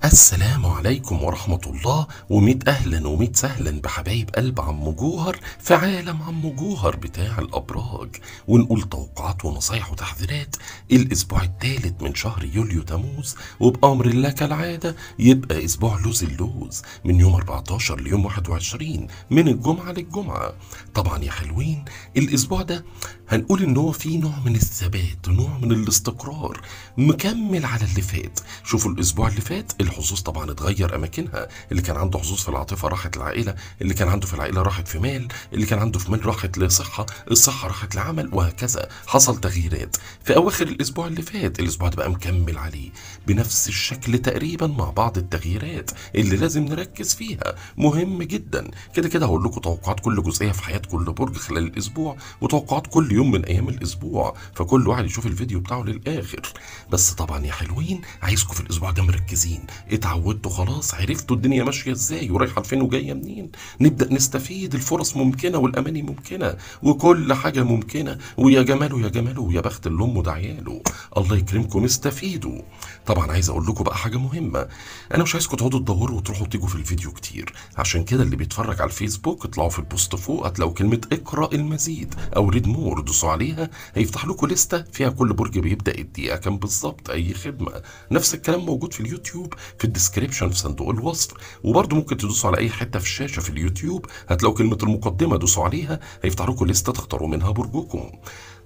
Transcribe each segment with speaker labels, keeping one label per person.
Speaker 1: السلام عليكم ورحمة الله وميت أهلا وميت سهلا بحبايب قلب عم جوهر في عالم عم جوهر بتاع الأبراج، ونقول توقعات ونصايح وتحذيرات الأسبوع الثالث من شهر يوليو تموز، وبأمر الله كالعادة يبقى أسبوع لوز اللوز من يوم 14 ليوم 21 من الجمعة للجمعة. طبعا يا حلوين الأسبوع ده هنقول إن هو فيه نوع من الثبات ونوع من الاستقرار مكمل على اللي فات. شوفوا الأسبوع اللي فات الحظوظ طبعا اتغير اماكنها، اللي كان عنده حظوظ في العاطفه راحت العائله، اللي كان عنده في العائله راحت في مال، اللي كان عنده في مال راحت لصحه، الصحه راحت لعمل، وهكذا حصل تغييرات في اواخر الاسبوع اللي فات. الاسبوع ده بقى مكمل عليه بنفس الشكل تقريبا مع بعض التغييرات اللي لازم نركز فيها، مهم جدا. كده كده هقول لكم توقعات كل جزئيه في حياه كل برج خلال الاسبوع، وتوقعات كل يوم من ايام الاسبوع، فكل واحد يشوف الفيديو بتاعه للاخر. بس طبعا يا حلوين عايزكم في الاسبوع ده مركزين، اتعودتوا خلاص، عرفتوا الدنيا ماشيه ازاي ورايحه فين وجايه منين. نبدا نستفيد، الفرص ممكنه والاماني ممكنه وكل حاجه ممكنه، ويا جماله يا جماله ويا بخت اللي امه دعياله. الله يكرمكم استفيدوا. طبعا عايز اقول لكم بقى حاجه مهمه، انا مش عايزكم تقعدوا تدوروا وتروحوا تيجوا في الفيديو كتير، عشان كده اللي بيتفرج على الفيسبوك اطلعوا في البوست فوق هتلاقوا كلمه اقرا المزيد او ريد مور، دوسوا عليها هيفتح لكم لسته فيها كل برج بيبدا الدقيقه كام بالظبط، اي خدمه. نفس الكلام موجود في اليوتيوب في الديسكريبشن في صندوق الوصف، وبرضه ممكن تدوسوا على اي حته في الشاشه في اليوتيوب هتلاقوا كلمه المقدمه، دوسوا عليها هيفتح لكم لسته تختاروا منها برجكم.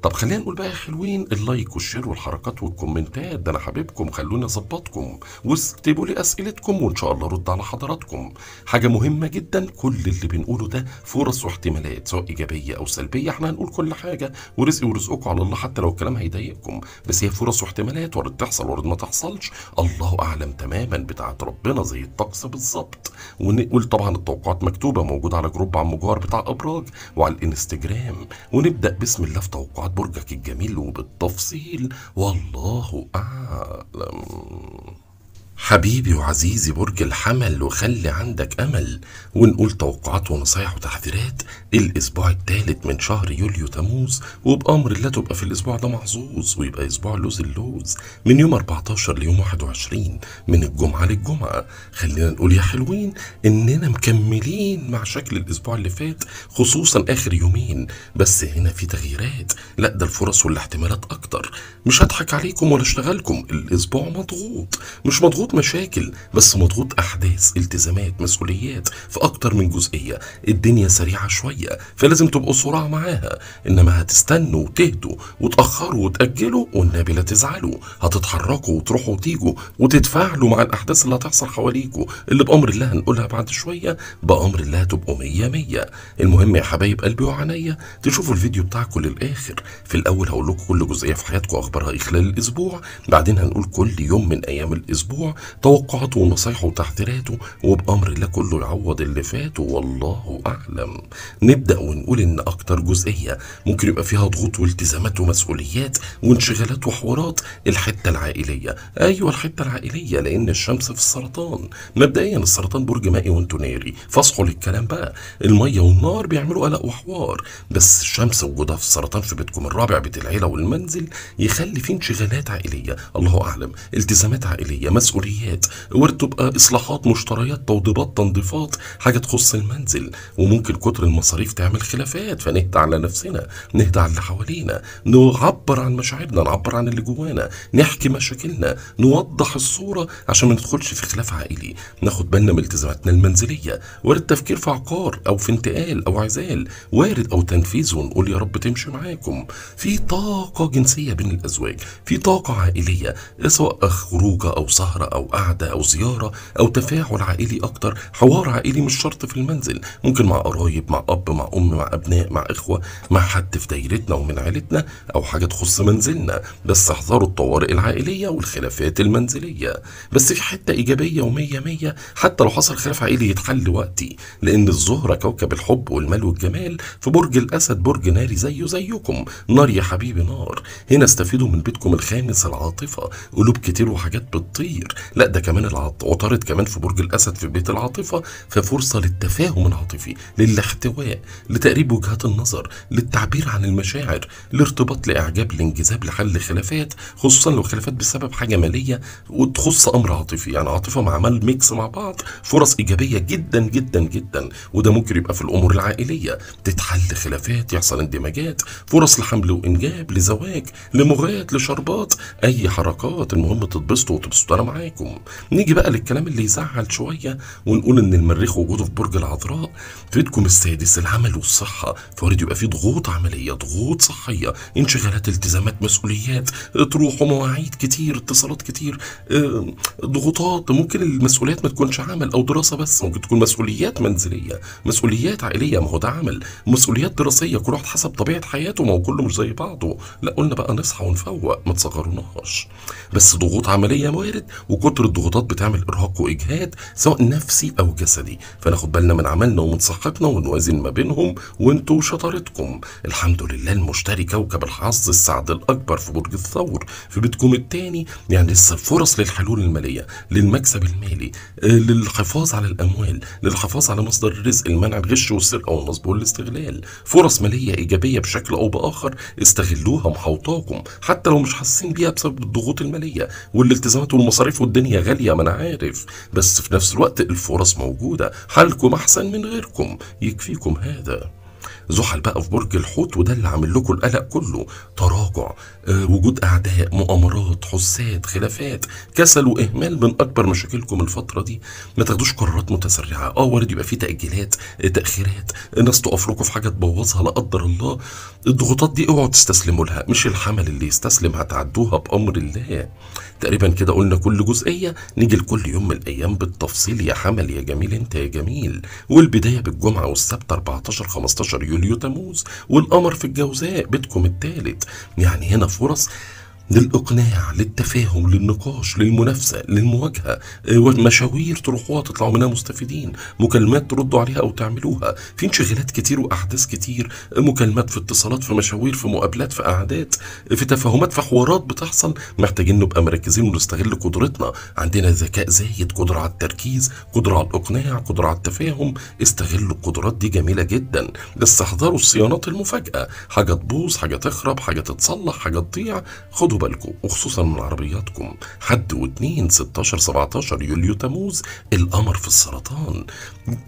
Speaker 1: طب خلينا نقول بقى يا حلوين، اللايك والشير والحركات والكومنتات ده انا حبيبكم، خلوني اظبطكم واكتبوا لي اسئلتكم وان شاء الله ارد على حضراتكم. حاجه مهمه جدا، كل اللي بنقوله ده فرص واحتمالات سواء ايجابيه او سلبيه، احنا هنقول كل حاجه ورزقي ورزقكم على الله حتى لو الكلام هيضايقكم، بس هي فرص واحتمالات، وارد تحصل وارد ما تحصلش، الله اعلم تماما، بتاعت ربنا زي الطقس بالظبط. ونقول طبعا التوقعات مكتوبه موجوده على جروب عم جوهر بتاع ابراج وعلى الانستجرام، ونبدا بسم الله في توقعات برجك الجميل وبالتفصيل والله أعلم. حبيبي وعزيزي برج الحمل وخلي عندك أمل، ونقول توقعات ونصايح وتحذيرات الأسبوع الثالث من شهر يوليو تموز، وبأمر الله تبقى في الأسبوع ده محظوظ ويبقى أسبوع لوز اللوز من يوم 14 ليوم 21 من الجمعة للجمعة. خلينا نقول يا حلوين إننا مكملين مع شكل الأسبوع اللي فات، خصوصا آخر يومين، بس هنا في تغييرات، لا ده الفرص والاحتمالات أكتر. مش هضحك عليكم ولا اشتغلكم، الأسبوع مضغوط، مش مضغوط مشاكل بس مضغوط احداث، التزامات، مسؤوليات في اكتر من جزئيه، الدنيا سريعه شويه فلازم تبقوا صراع معاها، انما هتستنوا وتهدوا وتاخروا وتاجلوا والنبي لا تزعلوا، هتتحركوا وتروحوا وتيجوا وتتفاعلوا مع الاحداث اللي هتحصل حواليكوا اللي بامر الله هنقولها بعد شويه، بامر الله تبقوا 100 100. المهم يا حبايب قلبي وعينيا تشوفوا الفيديو بتاعكم للاخر. في الاول هقول لكم كل جزئيه في حياتكم اخبارها ايه خلال الاسبوع، بعدين هنقول كل يوم من ايام الاسبوع توقعاته ونصايحه وتحذيراته، وبأمر الله كله يعوض اللي فات والله أعلم. نبدأ ونقول إن أكتر جزئية ممكن يبقى فيها ضغوط والتزامات ومسؤوليات وانشغالات وحوارات الحتة العائلية. أيوة الحتة العائلية، لأن الشمس في السرطان. مبدئيا السرطان برج مائي وانتوا ناري، فاصحوا للكلام بقى، المية والنار بيعملوا قلق وحوار، بس الشمس وجودها في السرطان في بيتكم الرابع بيت العيلة والمنزل يخلي فيه انشغالات عائلية، الله أعلم، التزامات عائلية، مسؤوليات، وارد تبقى اصلاحات، مشتريات، توضيبات، تنظيفات، حاجه تخص المنزل، وممكن كتر المصاريف تعمل خلافات، فنهدى على نفسنا، نهدى على اللي حوالينا، نعبر عن مشاعرنا، نعبر عن اللي جوانا، نحكي مشاكلنا، نوضح الصوره عشان ما ندخلش في خلاف عائلي، ناخد بالنا من التزاماتنا المنزليه، وارد تفكير في عقار او في انتقال او عزال، وارد او تنفيذ، ونقول يا رب تمشي معاكم. في طاقه جنسيه بين الازواج، في طاقه عائليه سواء خروجه او سهره او قعده او زياره او تفاعل عائلي اكتر، حوار عائلي مش شرط في المنزل، ممكن مع قرايب، مع اب، مع ام، مع ابناء، مع اخوه، مع حد في دايرتنا ومن عيلتنا، او حاجه تخص منزلنا، بس احذروا الطوارئ العائليه والخلافات المنزليه. بس في حته ايجابيه ومية مية، حتى لو حصل خلاف عائلي يتحل وقتي، لان الزهره كوكب الحب والمال والجمال في برج الاسد، برج ناري زيه زيكم، نار يا حبيبي نار. هنا استفيدوا من بيتكم الخامس العاطفه، قلوب كتير وحاجات بتطير، لا ده كمان عطارد كمان في برج الاسد في بيت العاطفه، ففرصه للتفاهم العاطفي، للاحتواء، لتقريب وجهات النظر، للتعبير عن المشاعر، لارتباط، لاعجاب، لانجذاب، لحل خلافات، خصوصا لو خلافات بسبب حاجه ماليه وتخص امر عاطفي، يعني عاطفه مع مال ميكس مع بعض، فرص ايجابيه جدا جدا جدا. وده ممكن يبقى في الامور العائليه، تتحل خلافات، يحصل اندماجات، فرص لحمل وانجاب، لزواج، لمغات، لشربات، اي حركات، المهم تتبسطوا وتبسطوا انا معاكم. نيجي بقى للكلام اللي يزعل شويه ونقول ان المريخ وجوده في برج العذراء في بيتكم السادس، العمل والصحه، فوارد يبقى في ضغوط عمليه، ضغوط صحيه، انشغالات، التزامات، مسؤوليات، تروح ومواعيد كتير، اتصالات كتير، ضغوطات. ممكن المسؤوليات ما تكونش عمل او دراسه بس، ممكن تكون مسؤوليات منزليه، مسؤوليات عائليه، ما هو ده عمل، مسؤوليات دراسيه، كل واحد حسب طبيعه حياته، ما هو كله مش زي بعضه. لا قلنا بقى نصحى ونفوق، ما تصغروناش. بس ضغوط عمليه وارد، وكتر الضغوطات بتعمل ارهاق واجهاد سواء نفسي او جسدي، فناخد بالنا من عملنا ومن صحتنا ونوازن ما بينهم، وانتوا شطارتكم. الحمد لله المشتري كوكب الحظ السعد الاكبر في برج الثور في بيتكم الثاني، يعني لسه فرص للحلول الماليه، للمكسب المالي، للحفاظ على الاموال، للحفاظ على مصدر الرزق، المنع الغش والسرقه والنصب والاستغلال. فرص ماليه ايجابيه بشكل او باخر، استغلوها محوطاكم حتى لو مش حاسين بيها بسبب الضغوط الماليه والالتزامات والمصاريف، والدنيا غاليه ما انا عارف، بس في نفس الوقت الفرص موجوده، حالكم احسن من غيركم، يكفيكم هذا. زحل بقى في برج الحوت، وده اللي عامل لكم القلق كله، تراجع، وجود اعداء، مؤامرات، حساد، خلافات، كسل واهمال من اكبر مشاكلكم الفتره دي. ما تاخدوش قرارات متسرعه، وارد يبقى في تاجيلات، تاخيرات، الناس تقف لكم في حاجه تبوظها لا قدر الله. الضغوطات دي اوعوا تستسلموا لها، مش الحمل اللي يستسلم هتعدوها بامر الله. تقريبا كده قلنا كل جزئيه، نيجي لكل يوم من الايام بالتفصيل يا حمل يا جميل انت يا جميل. والبدايه بالجمعه والسبت 14 15 يوليو تموز، والقمر في الجوزاء بيتكم الثالث، يعني هنا فرص للإقناع، للتفاهم، للنقاش، للمنافسة، للمواجهة، مشاوير تروحوها تطلعوا منها مستفيدين، مكالمات تردوا عليها أو تعملوها، في انشغالات كتير وأحداث كتير، مكالمات، في اتصالات، في مشاوير، في مقابلات، في قعدات، في تفاهمات، في حوارات بتحصل، محتاجين نبقى مركزين ونستغل قدرتنا، عندنا ذكاء زايد، قدرة على التركيز، قدرة على الإقناع، قدرة على التفاهم، استغلوا القدرات دي جميلة جدا، بس احذروا الصيانات المفاجئة، حاجة تبوظ، حاجة تخرب، حاجة تتصلح، حاجة تضيع، خدوا بالكم وخصوصا من عربياتكم. حد واثنين 16 17 يوليو تموز، القمر في السرطان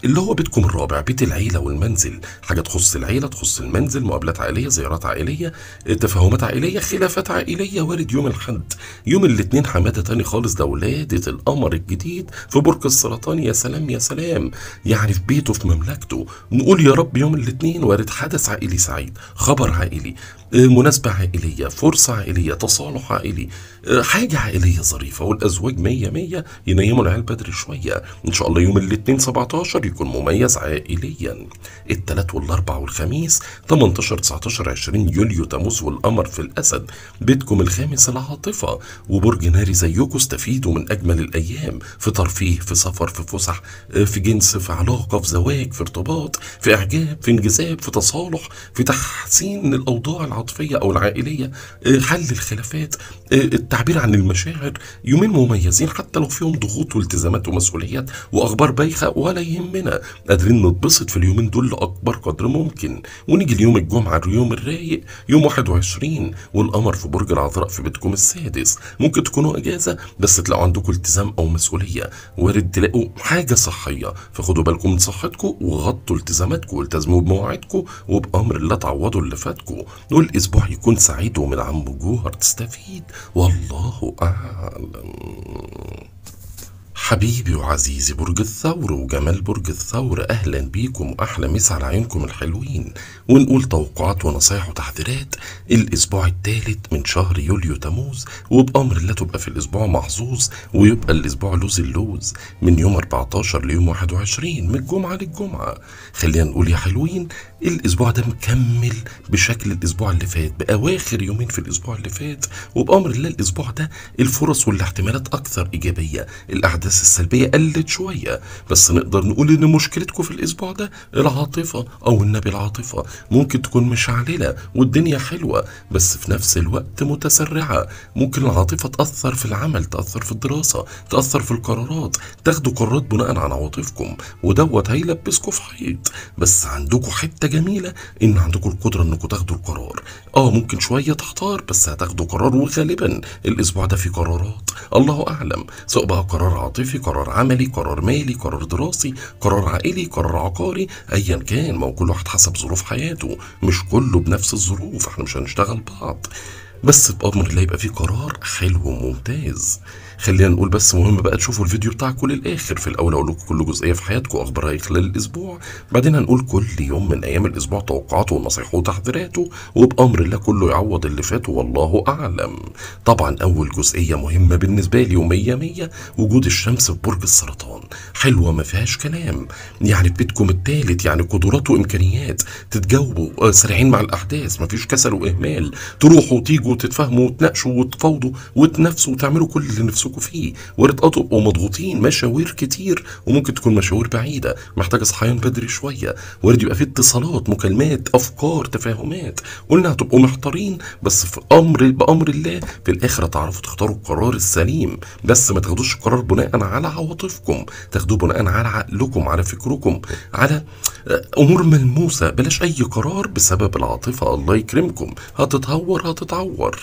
Speaker 1: اللي هو بيتكم الرابع، بيت العيلة والمنزل، حاجة تخص العيلة، تخص المنزل، مقابلات عائلية، زيارات عائلية، تفاهمات عائلية، خلافات عائلية، وارد يوم الحد. يوم الاثنين حمادة تاني خالص، ده ولادة القمر الجديد في برج السرطان، يا سلام يا سلام، يعني في بيته في مملكته. نقول يا رب يوم الاثنين وارد حدث عائلي سعيد، خبر عائلي، مناسبة عائلية، فرصة عائلية، تصالح عائلي، حاجة عائلية ظريفة، والأزواج 100 ينيموا العيال بدري شوية. إن شاء الله يوم الاثنين 17 يكون مميز عائليا. الثلاث والأربع والخميس 18 19 20 يوليو تموز، والقمر في الأسد بيتكم الخامس العاطفة، وبرج ناري زيكم، استفيدوا من أجمل الأيام، في ترفيه، في سفر، في فسح، في جنس، في علاقة، في زواج، في ارتباط، في إعجاب، في انجذاب، في تصالح، في تحسين الأوضاع العاطفية أو العائلية، حل الخلافات، التعبير عن المشاعر. يومين مميزين حتى لو فيهم ضغوط والتزامات ومسؤوليات وأخبار بايخة، ولا يهمنا، قادرين نتبسط في اليومين دول لأكبر قدر ممكن. ونيجي ليوم الجمعة، اليوم الرايق، يوم 21، والقمر في برج العذراء في بيتكم السادس. ممكن تكونوا أجازة بس تلاقوا عندكم التزام أو مسؤولية، وارد تلاقوا حاجة صحية، فخدوا بالكم من صحتكم وغطوا التزاماتكم والتزموا بمواعيدكم، وبأمر الله تعوضوا اللي فاتكم. والأسبوع يكون سعيد، ومن عم جوهر تستفيد، والله أعلم. حبيبي وعزيزي برج الثور وجمال برج الثور، اهلا بيكم واحلى مسا على عيونكم الحلوين. ونقول توقعات ونصايح وتحذيرات الاسبوع الثالث من شهر يوليو تموز، وبامر الله تبقى في الاسبوع محظوظ، ويبقى الاسبوع لوز اللوز من يوم 14 ليوم 21 من الجمعه للجمعه. خلينا نقول يا حلوين، الاسبوع ده مكمل بشكل الاسبوع اللي فات، باواخر يومين في الاسبوع اللي فات، وبامر الله الاسبوع ده الفرص والاحتمالات اكثر ايجابيه، الاحداث الأحداث السلبية قلت شوية، بس نقدر نقول إن مشكلتكم في الأسبوع ده العاطفة، أو النبي العاطفة ممكن تكون مشعللة والدنيا حلوة بس في نفس الوقت متسرعة. ممكن العاطفة تأثر في العمل، تأثر في الدراسة، تأثر في القرارات، تاخدوا قرارات بناء على عواطفكم، ودوت هيلبسكم في حيط. بس عندكم حتة جميلة إن عندكم القدرة إنكم تاخدوا القرار. ممكن شوية تحتار بس هتاخدوا قرار، وغالبا الأسبوع ده في قرارات الله أعلم، سواء بقى قرار عاطفي، قرار عملي، قرار مالي، قرار دراسي، قرار عائلي، قرار عقاري، أيا كان. ما هو كل واحد حسب ظروف حياته، مش كله بنفس الظروف، احنا مش هنشتغل بعض. بس بأمر الله يبقى فيه قرار حلو وممتاز. خلينا نقول بس مهم بقى تشوفوا الفيديو بتاعكم للآخر. في الأول أقول لكم كل جزئية في حياتكم أخبارها إيه خلال الأسبوع، بعدين هنقول كل يوم من أيام الأسبوع توقعاته ونصايحه وتحذيراته، وبأمر الله كله يعوض اللي فات والله أعلم. طبعا أول جزئية مهمة بالنسبة لي ومية مية وجود الشمس في برج السرطان. حلوة ما فيهاش كلام، يعني في بيتكم التالت، يعني قدرات وإمكانيات، تتجاوبوا سريعين مع الأحداث، مفيش كسل وإهمال، تروحوا وتيجوا وتتفاهموا وتناقشوا وتفاوضوا وتنافسوا وتعملوا كل اللي نفسكم فيه. وارد تبقوا مضغوطين، مشاوير كتير، وممكن تكون مشاوير بعيدة محتاجة صحيان بدري شوية. وارد يبقى في اتصالات، مكالمات، أفكار، تفاهمات. قلنا هتبقوا محتارين بس بأمر الله في الآخر هتعرفوا تختاروا القرار السليم. بس ما تاخدوش القرار بناء على عواطفكم، تاخدوه بناء على عقلكم، على فكركم، على أمور ملموسة. بلاش أي قرار بسبب العاطفة، الله يكرمكم هتتعور.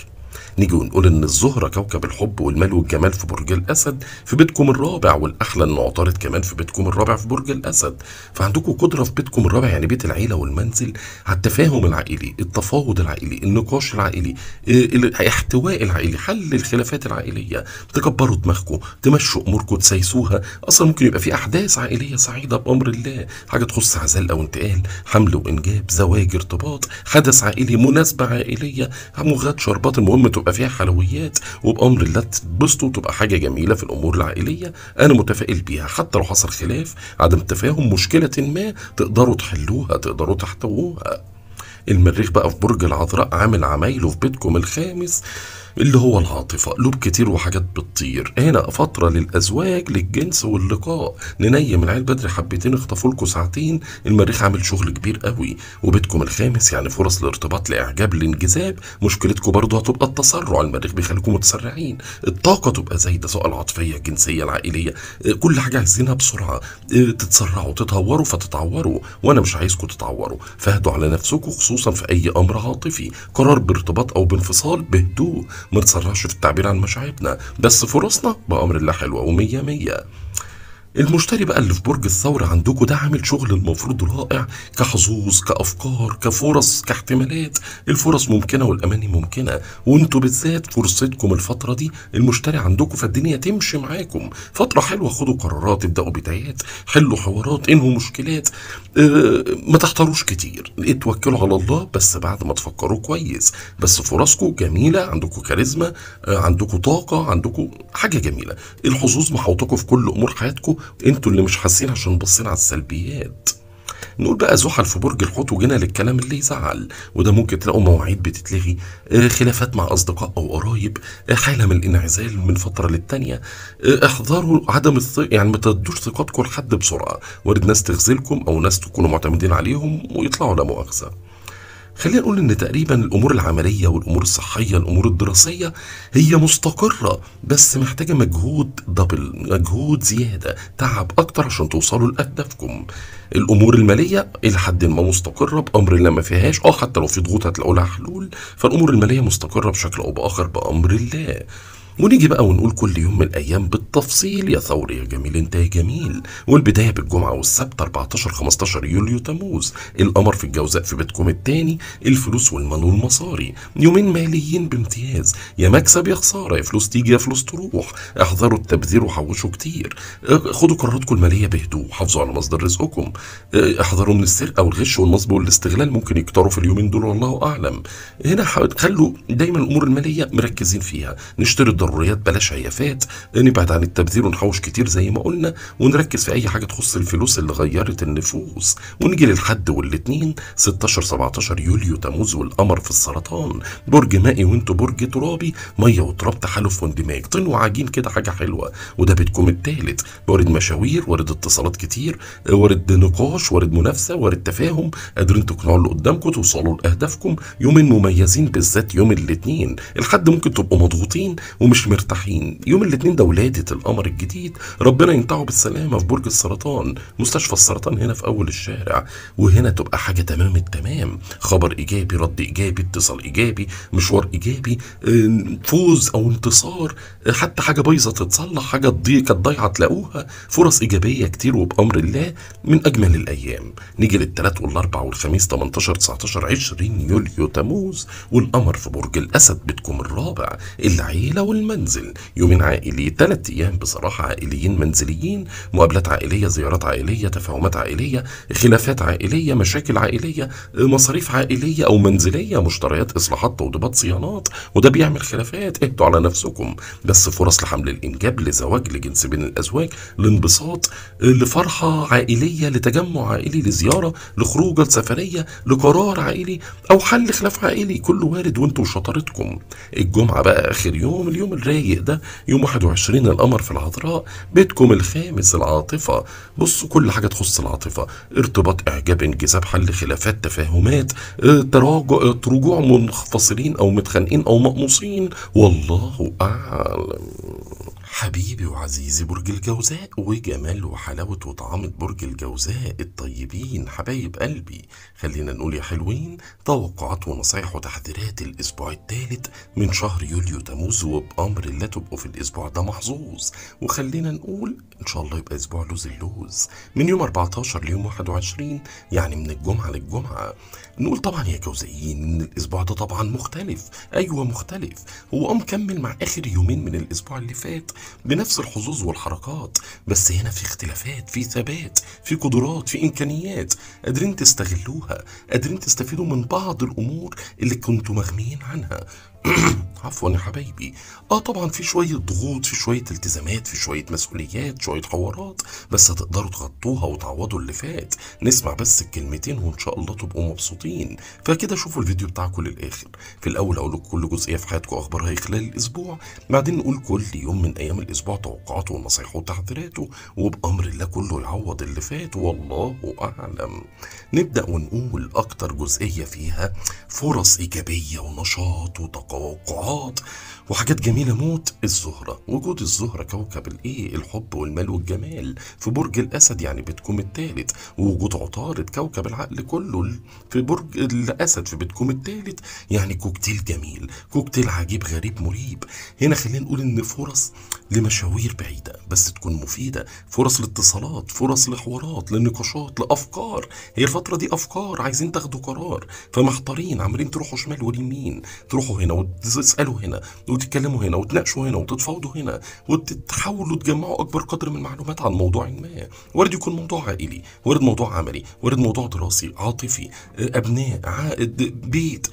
Speaker 1: نيجي ونقول ان الزهرة كوكب الحب والمال والجمال في برج الاسد في بيتكم الرابع، والاحلى انه عطارد كمان في بيتكم الرابع في برج الاسد. فعندكم قدرة في بيتكم الرابع، يعني بيت العيلة والمنزل، على التفاهم العائلي، التفاوض العائلي، النقاش العائلي، الاحتواء العائلي، حل الخلافات العائلية، تكبروا دماغكم، تمشوا اموركم، تسيسوها. اصلا ممكن يبقى في احداث عائلية سعيدة بامر الله، حاجة تخص عزال او انتقال، حمل وانجاب، زواج، ارتباط، حدث عائلي، مناسبة عائلية، مغاد، شربات، المهم تبقى فيها حلويات، وبأمر الله تتبسطوا، تبقى حاجة جميلة في الأمور العائلية. أنا متفائل بيها، حتى لو حصل خلاف، عدم تفاهم، مشكلة ما، تقدروا تحلوها، تقدروا تحتووها. المريخ بقى في برج العذراء عامل عمايله في بيتكم الخامس اللي هو العاطفة، قلوب كتير وحاجات بتطير. هنا فترة للأزواج، للجنس واللقاء، ننيم العيال بدري حبتين، اخطفوا لكم ساعتين. المريخ عامل شغل كبير قوي، وبيتكم الخامس يعني فرص لارتباط، لإعجاب، لانجذاب. مشكلتكم برضه هتبقى التسرع، المريخ بيخليكم متسرعين، الطاقة تبقى زايدة، سواء العاطفية، الجنسية، العائلية، كل حاجة عايزينها بسرعة. تتسرعوا، تتهوروا فتتعوروا، وأنا مش عايزكم تتعوروا. فاهدوا على نفسكم خصوصا في أي أمر عاطفي، قرار بارتباط أو بانفصال بهدوء، ما نتسرعش في التعبير عن مشاعرنا، بس فرصنا بأمر الله حلوة ومية مية. المشتري بقى اللي في برج الثور عندكم ده عامل شغل المفروض رائع، كحظوظ، كأفكار، كفرص، كاحتمالات. الفرص ممكنة والأماني ممكنة، وانتوا بالذات فرصتكم الفترة دي المشتري عندكم، فالدنيا تمشي معاكم. فترة حلوة، خدوا قرارات، ابدأوا بدايات، حلوا حوارات، انهوا مشكلات. ما تحتاروش كتير، اتوكلوا على الله بس بعد ما تفكروا كويس. بس فرصكم جميلة، عندكم كاريزما، عندكم طاقة، عندكم حاجة جميلة. الحظوظ محوطكم في كل أمور حياتكم، انتوا اللي مش حاسين عشان باصين على السلبيات. نقول بقى زحل في برج الحوت، وجينا للكلام اللي يزعل، وده ممكن تلاقوا مواعيد بتتلغي، خلافات مع اصدقاء او قرايب، حاله من الانعزال من فتره للتانيه. احذروا عدم يعني ما تدوش ثقتكم لحد بسرعه، وارد ناس تخذلكم او ناس تكونوا معتمدين عليهم ويطلعوا لا مؤاخذه. خلينا نقول ان تقريبا الامور العمليه والامور الصحيه، الامور الدراسيه هي مستقره، بس محتاجه مجهود دبل، مجهود زياده، تعب اكتر عشان توصلوا لاهدافكم. الامور الماليه الى حد ما مستقره بامر الله، ما فيهاش حتى لو في ضغوط هتلاقوا لها حلول، فالامور الماليه مستقره بشكل او باخر بامر الله. ونيجي بقى ونقول كل يوم من الايام بالتفصيل، يا ثور يا جميل انت يا جميل. والبدايه بالجمعه والسبت 14 15 يوليو تموز، القمر في الجوزاء في بيتكم الثاني، الفلوس والمال والمصاري، يومين ماليين بامتياز، يا مكسب يا خساره، يا فلوس تيجي يا فلوس تروح. احذروا التبذير وحوشوا كتير، خدوا قراراتكم الماليه بهدوء، حافظوا على مصدر رزقكم، احذروا من السرقه والغش والنصب والاستغلال، ممكن يكتروا في اليومين دول والله اعلم. هنا خلوا دايما الامور الماليه مركزين فيها، نشتري ضروريات بلاش هيافات، نبعد عن التبذير ونحوش كتير زي ما قلنا، ونركز في اي حاجه تخص الفلوس اللي غيرت النفوس. ونيجي للحد والاثنين 16 17 يوليو تموز والقمر في السرطان، برج مائي وانتوا برج ترابي، ميه وتراب تحالف واندماج، طين وعجين كده حاجه حلوه. وده بيتكم الثالث، وارد مشاوير، وارد اتصالات كتير، وارد نقاش، وارد منافسه، وارد تفاهم، قادرين تقنعوا اللي قدامكم توصلوا لاهدافكم. يومين مميزين بالذات يوم الاثنين. الحد ممكن تبقوا مضغوطين ومش مرتاحين. يوم الاثنين ده ولاده القمر الجديد، ربنا ينتعه بالسلامه في برج السرطان، مستشفى السرطان هنا في اول الشارع. وهنا تبقى حاجه تمام التمام، خبر ايجابي، رد ايجابي، اتصال ايجابي، مشوار ايجابي، فوز او انتصار، حتى حاجه بايظه تتصلح، حاجه كانت ضايعه تلاقوها، فرص ايجابيه كتير وبامر الله من اجمل الايام. نيجي للثلاث والاربع والخميس 18 19 20 يوليو تموز والقمر في برج الاسد، بيتكم الرابع، العيله والمنزل. يومين عائلي، 3 ايام بصراحه عائليين منزليين، مقابلات عائليه، زيارات عائليه، تفاهمات عائليه، خلافات عائليه، مشاكل عائليه، مصاريف عائليه او منزليه، مشتريات، اصلاحات، توضيبات، صيانات، وده بيعمل خلافات. اهدوا على نفسكم. بس فرص لحمل الانجاب، لزواج، لجنس بين الازواج، لانبساط، لفرحه عائليه، لتجمع عائلي، لزياره، لخروجه، لسفريه، لقرار عائلي، او حل خلاف عائلي، كله وارد وانتوا وشطارتكم. الجمعه بقى اخر يوم، اليوم الرايق ده، يوم 21 القمر في العذراء، بيتكم الخامس، العاطفه. بصوا كل حاجه تخص العاطفه، ارتباط، اعجاب، انجذاب، حل خلافات، تفاهمات، تراجع، رجوع، منفصلين او متخانقين او مقموصين، والله اعلم. حبيبي وعزيزي برج الجوزاء، وجمال وحلاوة وطعامة برج الجوزاء الطيبين حبايب قلبي، خلينا نقول يا حلوين توقعات ونصايح وتحذيرات الأسبوع الثالث من شهر يوليو تموز، وبأمر الله تبقوا في الأسبوع ده محظوظ. وخلينا نقول إن شاء الله يبقى أسبوع لوز اللوز من يوم 14 ليوم 21، يعني من الجمعة للجمعة. نقول طبعا يا جوزائيين إن الأسبوع ده طبعا مختلف، أيوة مختلف، هو مكمل مع آخر يومين من الأسبوع اللي فات بنفس الحظوظ والحركات، بس هنا في اختلافات، في ثبات، في قدرات، في إمكانيات قادرين تستغلوها، قادرين تستفيدوا من بعض الأمور اللي كنتوا مغميين عنها. عفوا يا حبايبي. طبعا في شوية ضغوط، في شوية التزامات، في شوية مسؤوليات، شوية حوارات، بس هتقدروا تغطوها وتعوضوا اللي فات. نسمع بس الكلمتين وان شاء الله تبقوا مبسوطين. فكده شوفوا الفيديو بتاعكم للاخر. في الاول اقول لكم كل جزئية في حياتكم اخبارها ايه خلال الاسبوع، بعدين نقول كل يوم من ايام الاسبوع توقعاته ونصايحه وتحذيراته، وبامر الله كله يعوض اللي فات والله اعلم. نبدأ ونقول اكتر جزئية فيها فرص ايجابية ونشاط وتوقعات وحاجات جميلة موت. الزهرة، وجود الزهرة كوكب الحب والمال والجمال في برج الأسد، يعني بيتكم الثالث، ووجود عطارد كوكب العقل كله في برج الأسد في بيتكم الثالث، يعني كوكتيل جميل، كوكتيل عجيب غريب مريب. هنا خلينا نقول إن فرص لمشاوير بعيدة بس تكون مفيدة، فرص لاتصالات، فرص لحوارات، لنقاشات، لأفكار. هي الفترة دي أفكار، عايزين تاخدوا قرار فمحتارين، عمالين تروحوا شمال ويمين، تروحوا هنا وتسألوا هنا وتتكلموا هنا وتناقشوا هنا وتتفاوضوا هنا وتحاولوا تجمعوا اكبر قدر من المعلومات عن موضوع ما. وارد يكون موضوع عائلي، وارد موضوع عملي، وارد موضوع دراسي، عاطفي، ابناء، عائد، بيت،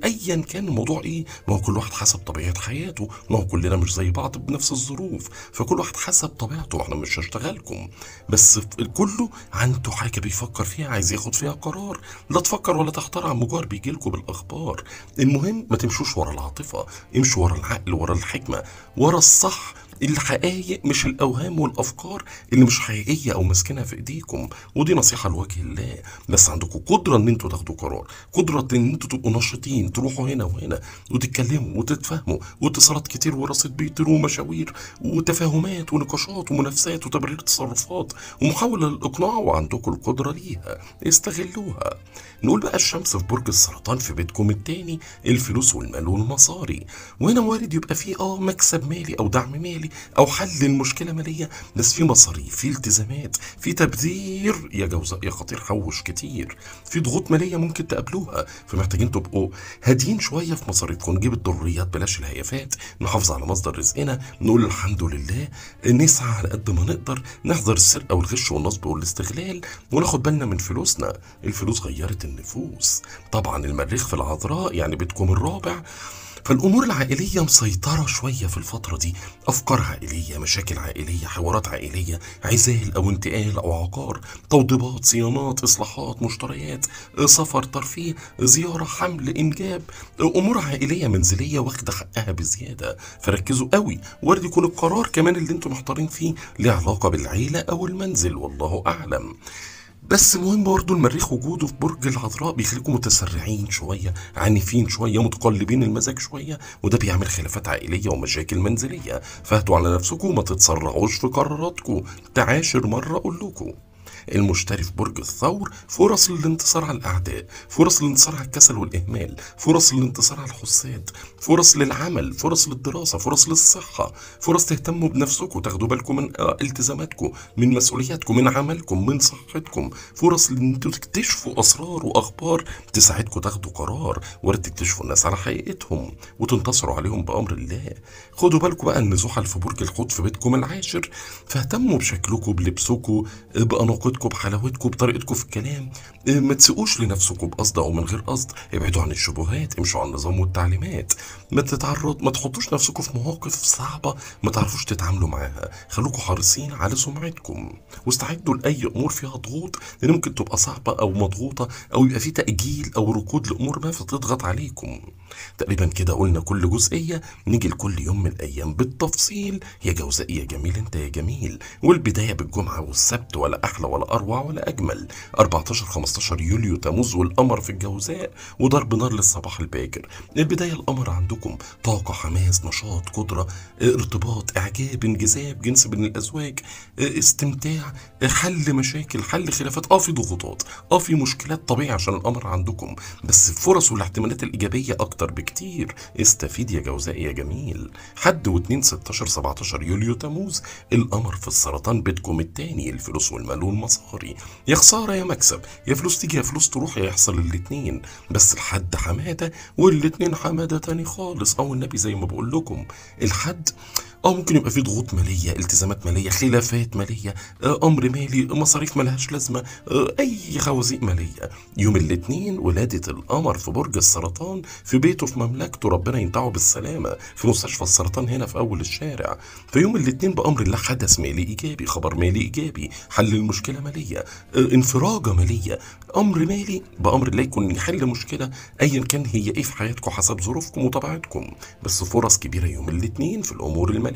Speaker 1: ايا كان الموضوع ما هو كل واحد حسب طبيعه حياته، ما هو كلنا مش زي بعض بنفس الظروف، فكل واحد حسب طبيعته. احنا مش هشتغلكم، بس كله عنده حاجه بيفكر فيها، عايز ياخد فيها قرار. لا تفكر ولا تحتار عن مجرد بيجيلكم بالاخبار. المهم ما تمشوش ورا العاطفه، امشوا ورا العقل، ورا الحكمة، ورا الصح، الحقائق مش الأوهام والأفكار اللي مش حقيقية أو ماسكينها في إيديكم. ودي نصيحة لوجه الله. بس عندكم قدرة إن أنتوا تاخدوا قرار، قدرة إن أنتوا تبقوا نشيطين، تروحوا هنا وهنا وتتكلموا وتتفاهموا، واتصالات كتير ورصيد بيطير ومشاوير وتفاهمات ونقاشات ومنافسات وتبرير تصرفات ومحاولة للإقناع، وعندكم القدرة ليها، استغلوها. نقول بقى الشمس في برج السرطان في بيتكم التاني، الفلوس والمال والمصاري، وهنا وارد يبقى فيه مكسب مالي او دعم مالي او حل المشكله ماليه، بس في مصاريف، في التزامات، في تبذير يا جوزاء يا خطير، حوش كتير، في ضغوط ماليه ممكن تقابلوها، فمحتاجين تبقوا هاديين شويه في مصاريفكم. نجيب الضروريات بلاش الهيافات، نحافظ على مصدر رزقنا، نقول الحمد لله، نسعى على قد ما نقدر، نحذر السرقه والغش والنصب والاستغلال، وناخد بالنا من فلوسنا. الفلوس غيرت النفوس. طبعا المريخ في العذراء يعني بيتكم الرابع، فالأمور العائلية مسيطرة شوية في الفترة دي، أفكار عائلية، مشاكل عائلية، حوارات عائلية، عزال أو انتقال أو عقار، توضيبات، صيانات، إصلاحات، مشتريات، سفر، ترفيه، زيارة، حمل، إنجاب، أمور عائلية منزلية واخدة حقها بزيادة. فركزوا قوي، وارد يكون القرار كمان اللي انتم محتارين فيه له علاقة بالعيلة أو المنزل، والله أعلم. بس مهم برضه المريخ وجوده في برج العذراء بيخليكم متسرعين شوية، عنيفين شوية، متقلبين المزاج شوية، وده بيعمل خلافات عائلية ومشاكل منزلية. فاهدوا على نفسكم وما تتسرعوش في قراراتكم. تعاشر مرة أقول لكم. المشتري في برج الثور، فرص للانتصار على الأعداء، فرص للانتصار على الكسل والإهمال، فرص للانتصار على الحساد، فرص للعمل، فرص للدراسة، فرص للصحة، فرص تهتموا بنفسكم، تاخدوا بالكم من التزاماتكم، من مسؤولياتكم، من عملكم، من صحتكم، فرص ان انتوا تكتشفوا أسرار وأخبار تساعدكم تاخدوا قرار، وارد تكتشفوا الناس على حقيقتهم وتنتصروا عليهم بأمر الله. خدوا بالكم بقى ان زحل في برج الحوت في بيتكم العاشر، فاهتموا بشكلكم، بلبسكم، بأناقتكم، بحلاوتكم، بطريقتكم في الكلام. ما تسيئوش لنفسكم بقصد او من غير قصد. ابعدوا عن الشبهات، امشوا على النظام والتعليمات. ما تحطوش نفسكم في مواقف صعبه ما تعرفوش تتعاملوا معاها. خلوكم حريصين على سمعتكم، واستعدوا لاي امور فيها ضغوط، لان ممكن تبقى صعبه او مضغوطه، او يبقى في تاجيل او ركود لامور ما فتضغط عليكم. تقريبا كده قلنا كل جزئيه، نيجي لكل يوم من الايام بالتفصيل. يا جوزاء يا جميل انت يا جميل. والبدايه بالجمعه والسبت، ولا احلى ولا اروع ولا اجمل. 14 15 يوليو تموز والقمر في الجوزاء، وضرب نار للصباح الباكر. البدايه القمر عندكم طاقه، حماس، نشاط، قدره، ارتباط، اعجاب، انجذاب، جنس بين الازواج، استمتاع، حل مشاكل، حل خلافات. في ضغوطات، في مشكلات، طبيعي عشان القمر عندكم، بس الفرص والاحتمالات الايجابيه اكتر بكتير. استفيد يا جوزاء يا جميل. حد و2 16 17 يوليو تموز، القمر في السرطان بيتكم التاني، الفلوس والمال والمصاري. يا خساره يا مكسب، يا فلوس تيجي يا فلوس تروح، يا يحصل الاتنين. بس الحد حماده والاتنين حماده تاني خالص، او النبي زي ما بقول لكم. الحد ممكن يبقى فيه ضغوط ماليه، التزامات ماليه، خلافات ماليه، امر مالي، مصاريف ملهاش لازمه، اي خوازيق ماليه. يوم الاثنين ولاده القمر في برج السرطان، في بيته في مملكته، ربنا ينتعه بالسلامه، في مستشفى السرطان هنا في اول الشارع. في يوم الاثنين بامر الله حدث مالي ايجابي، خبر مالي ايجابي، حل المشكله ماليه، انفراجه ماليه، امر مالي بامر الله يكون يحل مشكله ايا كان هي ايه في حياتكم حسب ظروفكم وطبيعتكم. بس فرص كبيره يوم الاثنين في الامور الماليه.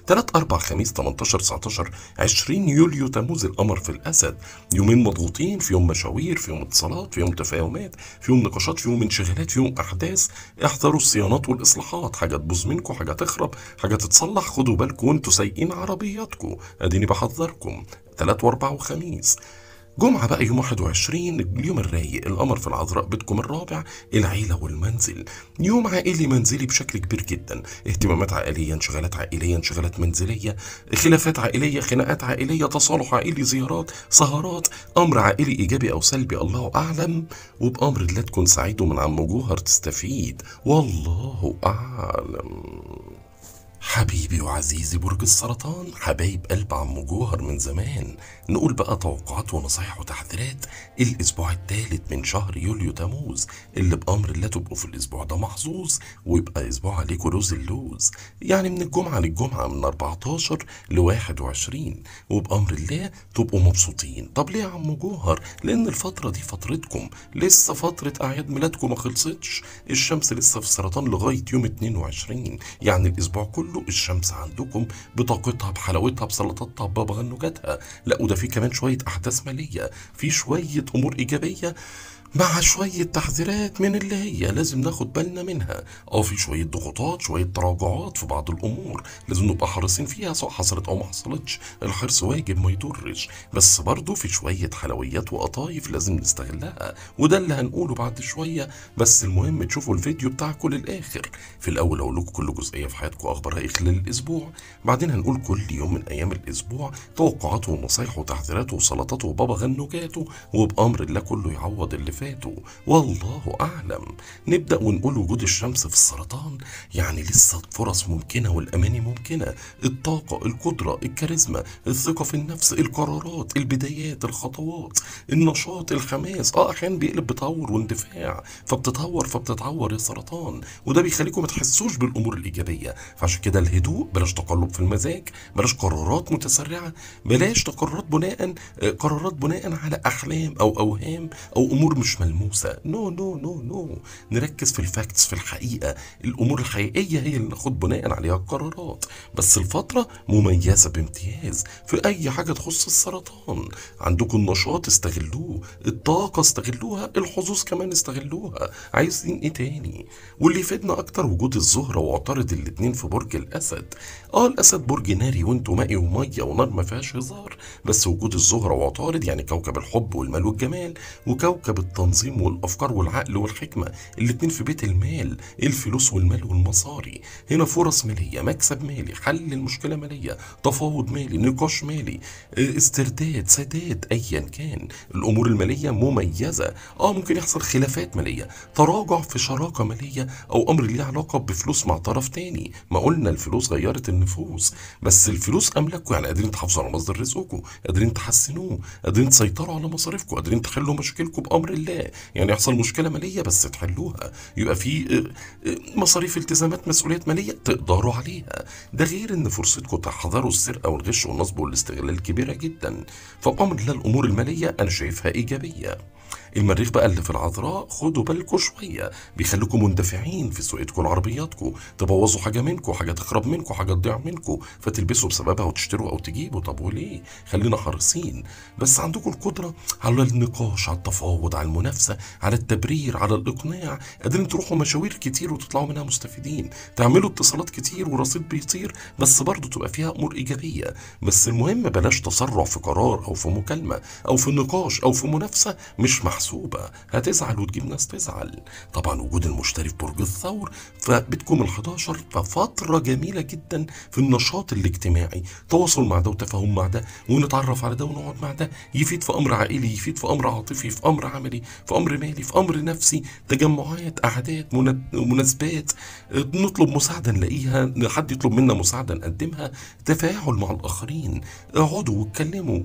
Speaker 1: 3 4 5 18 19 20 يوليو تموز القمر في الاسد. يومين مضغوطين، في يوم مشاوير، في يوم اتصالات، في يوم تفاهمات، في يوم نقاشات، في يوم انشغالات، في يوم احداث. احذروا الصيانات والاصلاحات، حاجه تبوظ منكم، حاجه تخرب، حاجه تتصلح. خدوا بالكم وانتوا سايقين عربياتكم، اديني بحذركم. 3 و4 وخميس. جمعة بقى يوم 21، اليوم الرايق، القمر في العذراء بيتكم الرابع، العيلة والمنزل. يوم عائلي منزلي بشكل كبير جدا، اهتمامات عائلية، انشغالات عائلية، انشغالات منزلية، خلافات عائلية، خناقات عائلية، تصالح عائلي، زيارات، سهرات، أمر عائلي إيجابي أو سلبي الله أعلم. وبأمر الله تكون سعيد، ومن عم جوهر تستفيد، والله أعلم. حبيبي وعزيزي برج السرطان، حبايب قلب عم جوهر من زمان، نقول بقى توقعات ونصايح وتحذيرات الاسبوع الثالث من شهر يوليو تموز، اللي بامر الله تبقوا في الاسبوع ده محظوظ، ويبقى اسبوع عليكم روز اللوز. يعني من الجمعه للجمعه، من 14 ل 21، وبامر الله تبقوا مبسوطين. طب ليه يا عم جوهر؟ لان الفتره دي فترتكم، لسه فتره اعياد ميلادكم ما خلصتش. الشمس لسه في السرطان لغايه يوم 22، يعني الاسبوع كله الشمس عندكم بطاقتها، بحلاوتها، بسلطاتها، ببغنوجاتها. لا وده في كمان شويه احداث ماليه، في شويه امور ايجابيه، مع شوية تحذيرات من اللي هي لازم ناخد بالنا منها. في شوية ضغوطات، شوية تراجعات في بعض الأمور لازم نبقى حريصين فيها، سواء حصلت أو ما حصلتش. الحرص واجب ما يضرش، بس برضه في شوية حلويات وقطايف لازم نستغلها، وده اللي هنقوله بعد شوية. بس المهم تشوفوا الفيديو بتاعكم للآخر. في الأول أقول لكم كل جزئية في حياتكم أخبارها إيه خلال الأسبوع، بعدين هنقول كل يوم من أيام الأسبوع توقعاته ونصايحه وتحذيراته وسلطاته وبابا غنوجاته، وبأمر الله كله يعوض اللي فات فاتوا، والله أعلم. نبدأ ونقول وجود الشمس في السرطان يعني لسه فرص ممكنة والأماني ممكنة، الطاقة، القدرة، الكاريزما، الثقة في النفس، القرارات، البدايات، الخطوات، النشاط، الحماس. أحيانا بيقلب بتهور واندفاع، فبتتعور يا سرطان، وده بيخليكم ما تحسوش بالأمور الإيجابية. فعشان كده الهدوء، بلاش تقلب في المزاج، بلاش قرارات متسرعة، بلاش قرارات بناء على أحلام أو أوهام أو أمور مش ملموسة. نو نو نو نو، نركز في الفاكتس، في الحقيقة. الأمور الحقيقية هي اللي ناخد بناء عليها القرارات. بس الفترة مميزة بامتياز في أي حاجة تخص السرطان. عندكم النشاط استغلوه، الطاقة استغلوها، الحظوظ كمان استغلوها. عايزين ايه تاني؟ واللي يفيدنا أكتر وجود الزهرة وعطارد الاتنين في برج الأسد. الأسد برج ناري وانتوا مائي ومية ونار ما فيهاش هزار، بس وجود الزهرة وعطارد يعني كوكب الحب والمال والجمال، وكوكب التنظيم والأفكار والعقل والحكمة، الاتنين في بيت المال، الفلوس والمال والمصاري. هنا فرص مالية، مكسب مالي، حل المشكلة مالية، تفاوض مالي، نقاش مالي، استرداد، سداد، أيا كان. الأمور المالية مميزة. ممكن يحصل خلافات مالية، تراجع في شراكة مالية، أو أمر ليه علاقة بفلوس مع طرف تاني. ما قلنا الفلوس غيرت النفوس، بس الفلوس أملكوا، يعني قادرين تحافظوا على مصدر رزقكم، قادرين تحسنوه، قادرين تسيطروا على مصاريفكم، قادرين تحلوا مشاكلكم بأمر الله. يعني يحصل مشكلة مالية بس تحلوها، يبقى في مصاريف، التزامات، مسؤوليات مالية تقدروا عليها. ده غير ان فرصتكم تحذروا السرقة والغش والنصب والاستغلال كبيرة جدا. فبأمر الله الأمور المالية أنا شايفها إيجابية. المريخ بقى اللي في العذراء خدوا بالكم شويه، بيخليكم مندفعين في سواقتكم لعربياتكم، تبوظوا حاجه منكم، حاجه تخرب منكم، حاجه تضيع منكم، فتلبسوا بسببها وتشتروا او تجيبوا. طب وليه؟ خلينا حريصين. بس عندكم القدره على النقاش، على التفاوض، على المنافسه، على التبرير، على الاقناع. قادرين تروحوا مشاوير كتير وتطلعوا منها مستفيدين، تعملوا اتصالات كتير ورصيد بيطير، بس برضه تبقى فيها امور ايجابيه. بس المهم بلاش تسرع في قرار او في مكالمه او في نقاش او في منافسه مش محسوبة، هتزعل وتجيب ناس تزعل. طبعا وجود المشتري في برج الثور فبتكم ال11 ففترة جميلة جدا في النشاط الاجتماعي، تواصل مع ده وتفاهم مع ده ونتعرف على ده ونقعد مع ده، يفيد في امر عائلي، يفيد في امر عاطفي، في امر عملي، في امر مالي، في امر نفسي، تجمعات، قعدات، مناسبات، نطلب مساعدة نلاقيها، حد يطلب منا مساعدة نقدمها، تفاعل مع الاخرين، اقعدوا واتكلموا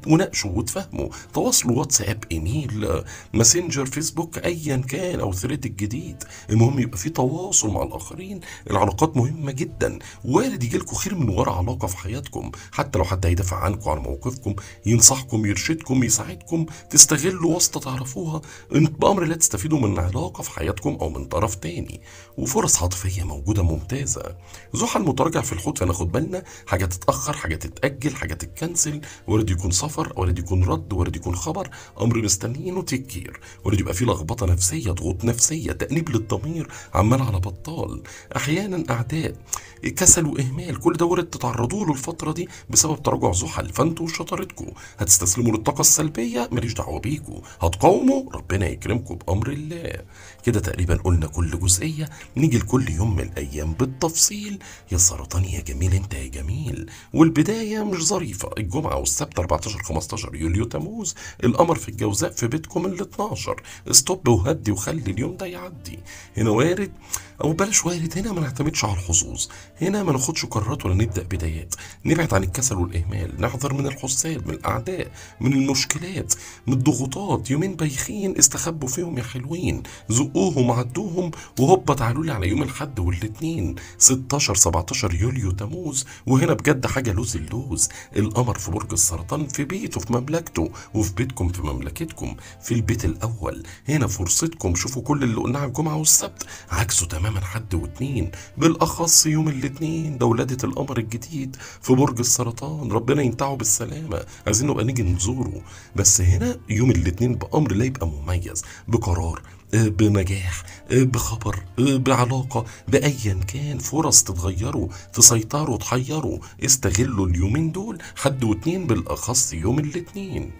Speaker 1: وناقشوا وتفهموا، تواصلوا واتساب، ايميل، ماسنجر، فيسبوك، ايا كان، او ثريد الجديد. المهم يبقى في تواصل مع الاخرين. العلاقات مهمه جدا، وارد يجي لكم خير من ورا علاقه في حياتكم، حتى لو حد هيدافع عنكم، عن موقفكم، ينصحكم، يرشدكم، يساعدكم، تستغلوا واسطه تعرفوها بامر لا تستفيدوا من علاقه في حياتكم او من طرف تاني. وفرص عاطفيه موجوده ممتازه. زحل متراجع في الحوت، فناخد بالنا، حاجه تتاخر، حاجه تتاجل، حاجه تتكنسل، وارد يكون سفر، وارد يكون رد، وارد يكون خبر، امر مستنيينه تكير، وارد يبقى في لخبطه نفسيه، ضغوط نفسيه، تانيب للضمير عمال على بطال، احيانا اعداء، كسل واهمال، كل ده وارد تتعرضوا له الفتره دي بسبب تراجع زحل. فانتوا وشطارتكم هتستسلموا للطاقه السلبيه، ماليش دعوه بيكم، هتقاوموا، ربنا يكرمكم بامر الله. كده تقريبا قلنا كل جزئيه، نيجي لكل يوم من الايام بالتفصيل. يا سرطان يا جميل انت يا جميل. والبدايه مش ظريفه، الجمعه والسبت 14 15 يوليو تموز، القمر في الجوزاء في بيتكم ال12. استوب وهدي وخلي اليوم ده يعدي. هنا وارد او بلاش وارد، هنا ما نعتمدش على الحظوظ، هنا ما ناخدش قرارات ولا نبدا بدايات، نبعد عن الكسل والاهمال، نحذر من الحساد، من الاعداء، من المشكلات، من الضغوطات. يومين بايخين استخبوا فيهم يا حلوين، زقوهم عدوهم، وهوبا تعالوا لي على يوم الاحد والاثنين 16 17 يوليو تموز. وهنا بجد حاجه لوز اللوز، القمر في برج السرطان في بيته، في مملكته، وفي بيتكم، في مملكتكم، في البيت الاول. هنا فرصتكم، شوفوا كل اللي قلناه على الجمعه والسبت عكسه تماما حد واثنين، بالاخص يوم الاثنين ده ولاده القمر الجديد في برج السرطان، ربنا ينتعه بالسلامه، عايزين نبقى نيجي نزوره. بس هنا يوم الاثنين بامر لا يبقى مميز، بقرار، بنجاح، بخبر، بعلاقة، بأيا كان، فرص تتغيروا، تسيطروا، تحيروا. استغلوا اليومين دول حد واثنين، بالأخص يوم الاثنين.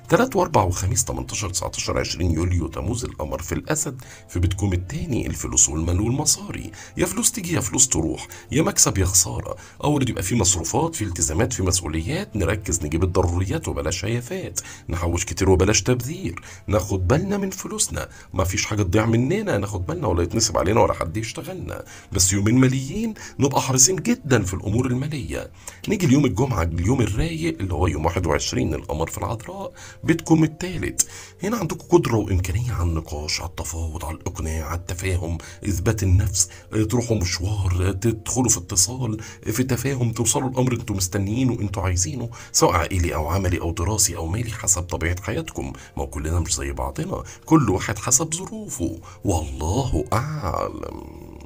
Speaker 1: تلات واربع وخميس 18 19 20 يوليو تموز القمر في الاسد في بيتكم التاني، الفلوس والمال والمصاري، يا فلوس تيجي يا فلوس تروح، يا مكسب يا خساره. اول يبقى في مصروفات، في التزامات، في مسؤوليات، نركز نجيب الضروريات وبلاش هيافات، نحوش كتير وبلاش تبذير، ناخد بالنا من فلوسنا، ما فيش حاجه تضيع مننا، ناخد بالنا ولا يتنصب علينا ولا حد يشتغلنا، بس يومين ماليين نبقى حريصين جدا في الامور الماليه. نيجي اليوم الجمعه، اليوم الرايق اللي هو يوم 21 القمر في العذراء بيتكم التالت. هنا عندكم قدره وامكانيه على النقاش، على التفاوض، على الاقناع، على التفاهم، اثبات النفس، تروحوا مشوار، تدخلوا في اتصال، في تفاهم، توصلوا لامر انتوا مستنيينه وانتوا عايزينه، سواء عائلي او عملي او دراسي او مالي حسب طبيعه حياتكم. ما هو كلنا مش زي بعضنا، كل واحد حسب ظروفه، والله اعلم.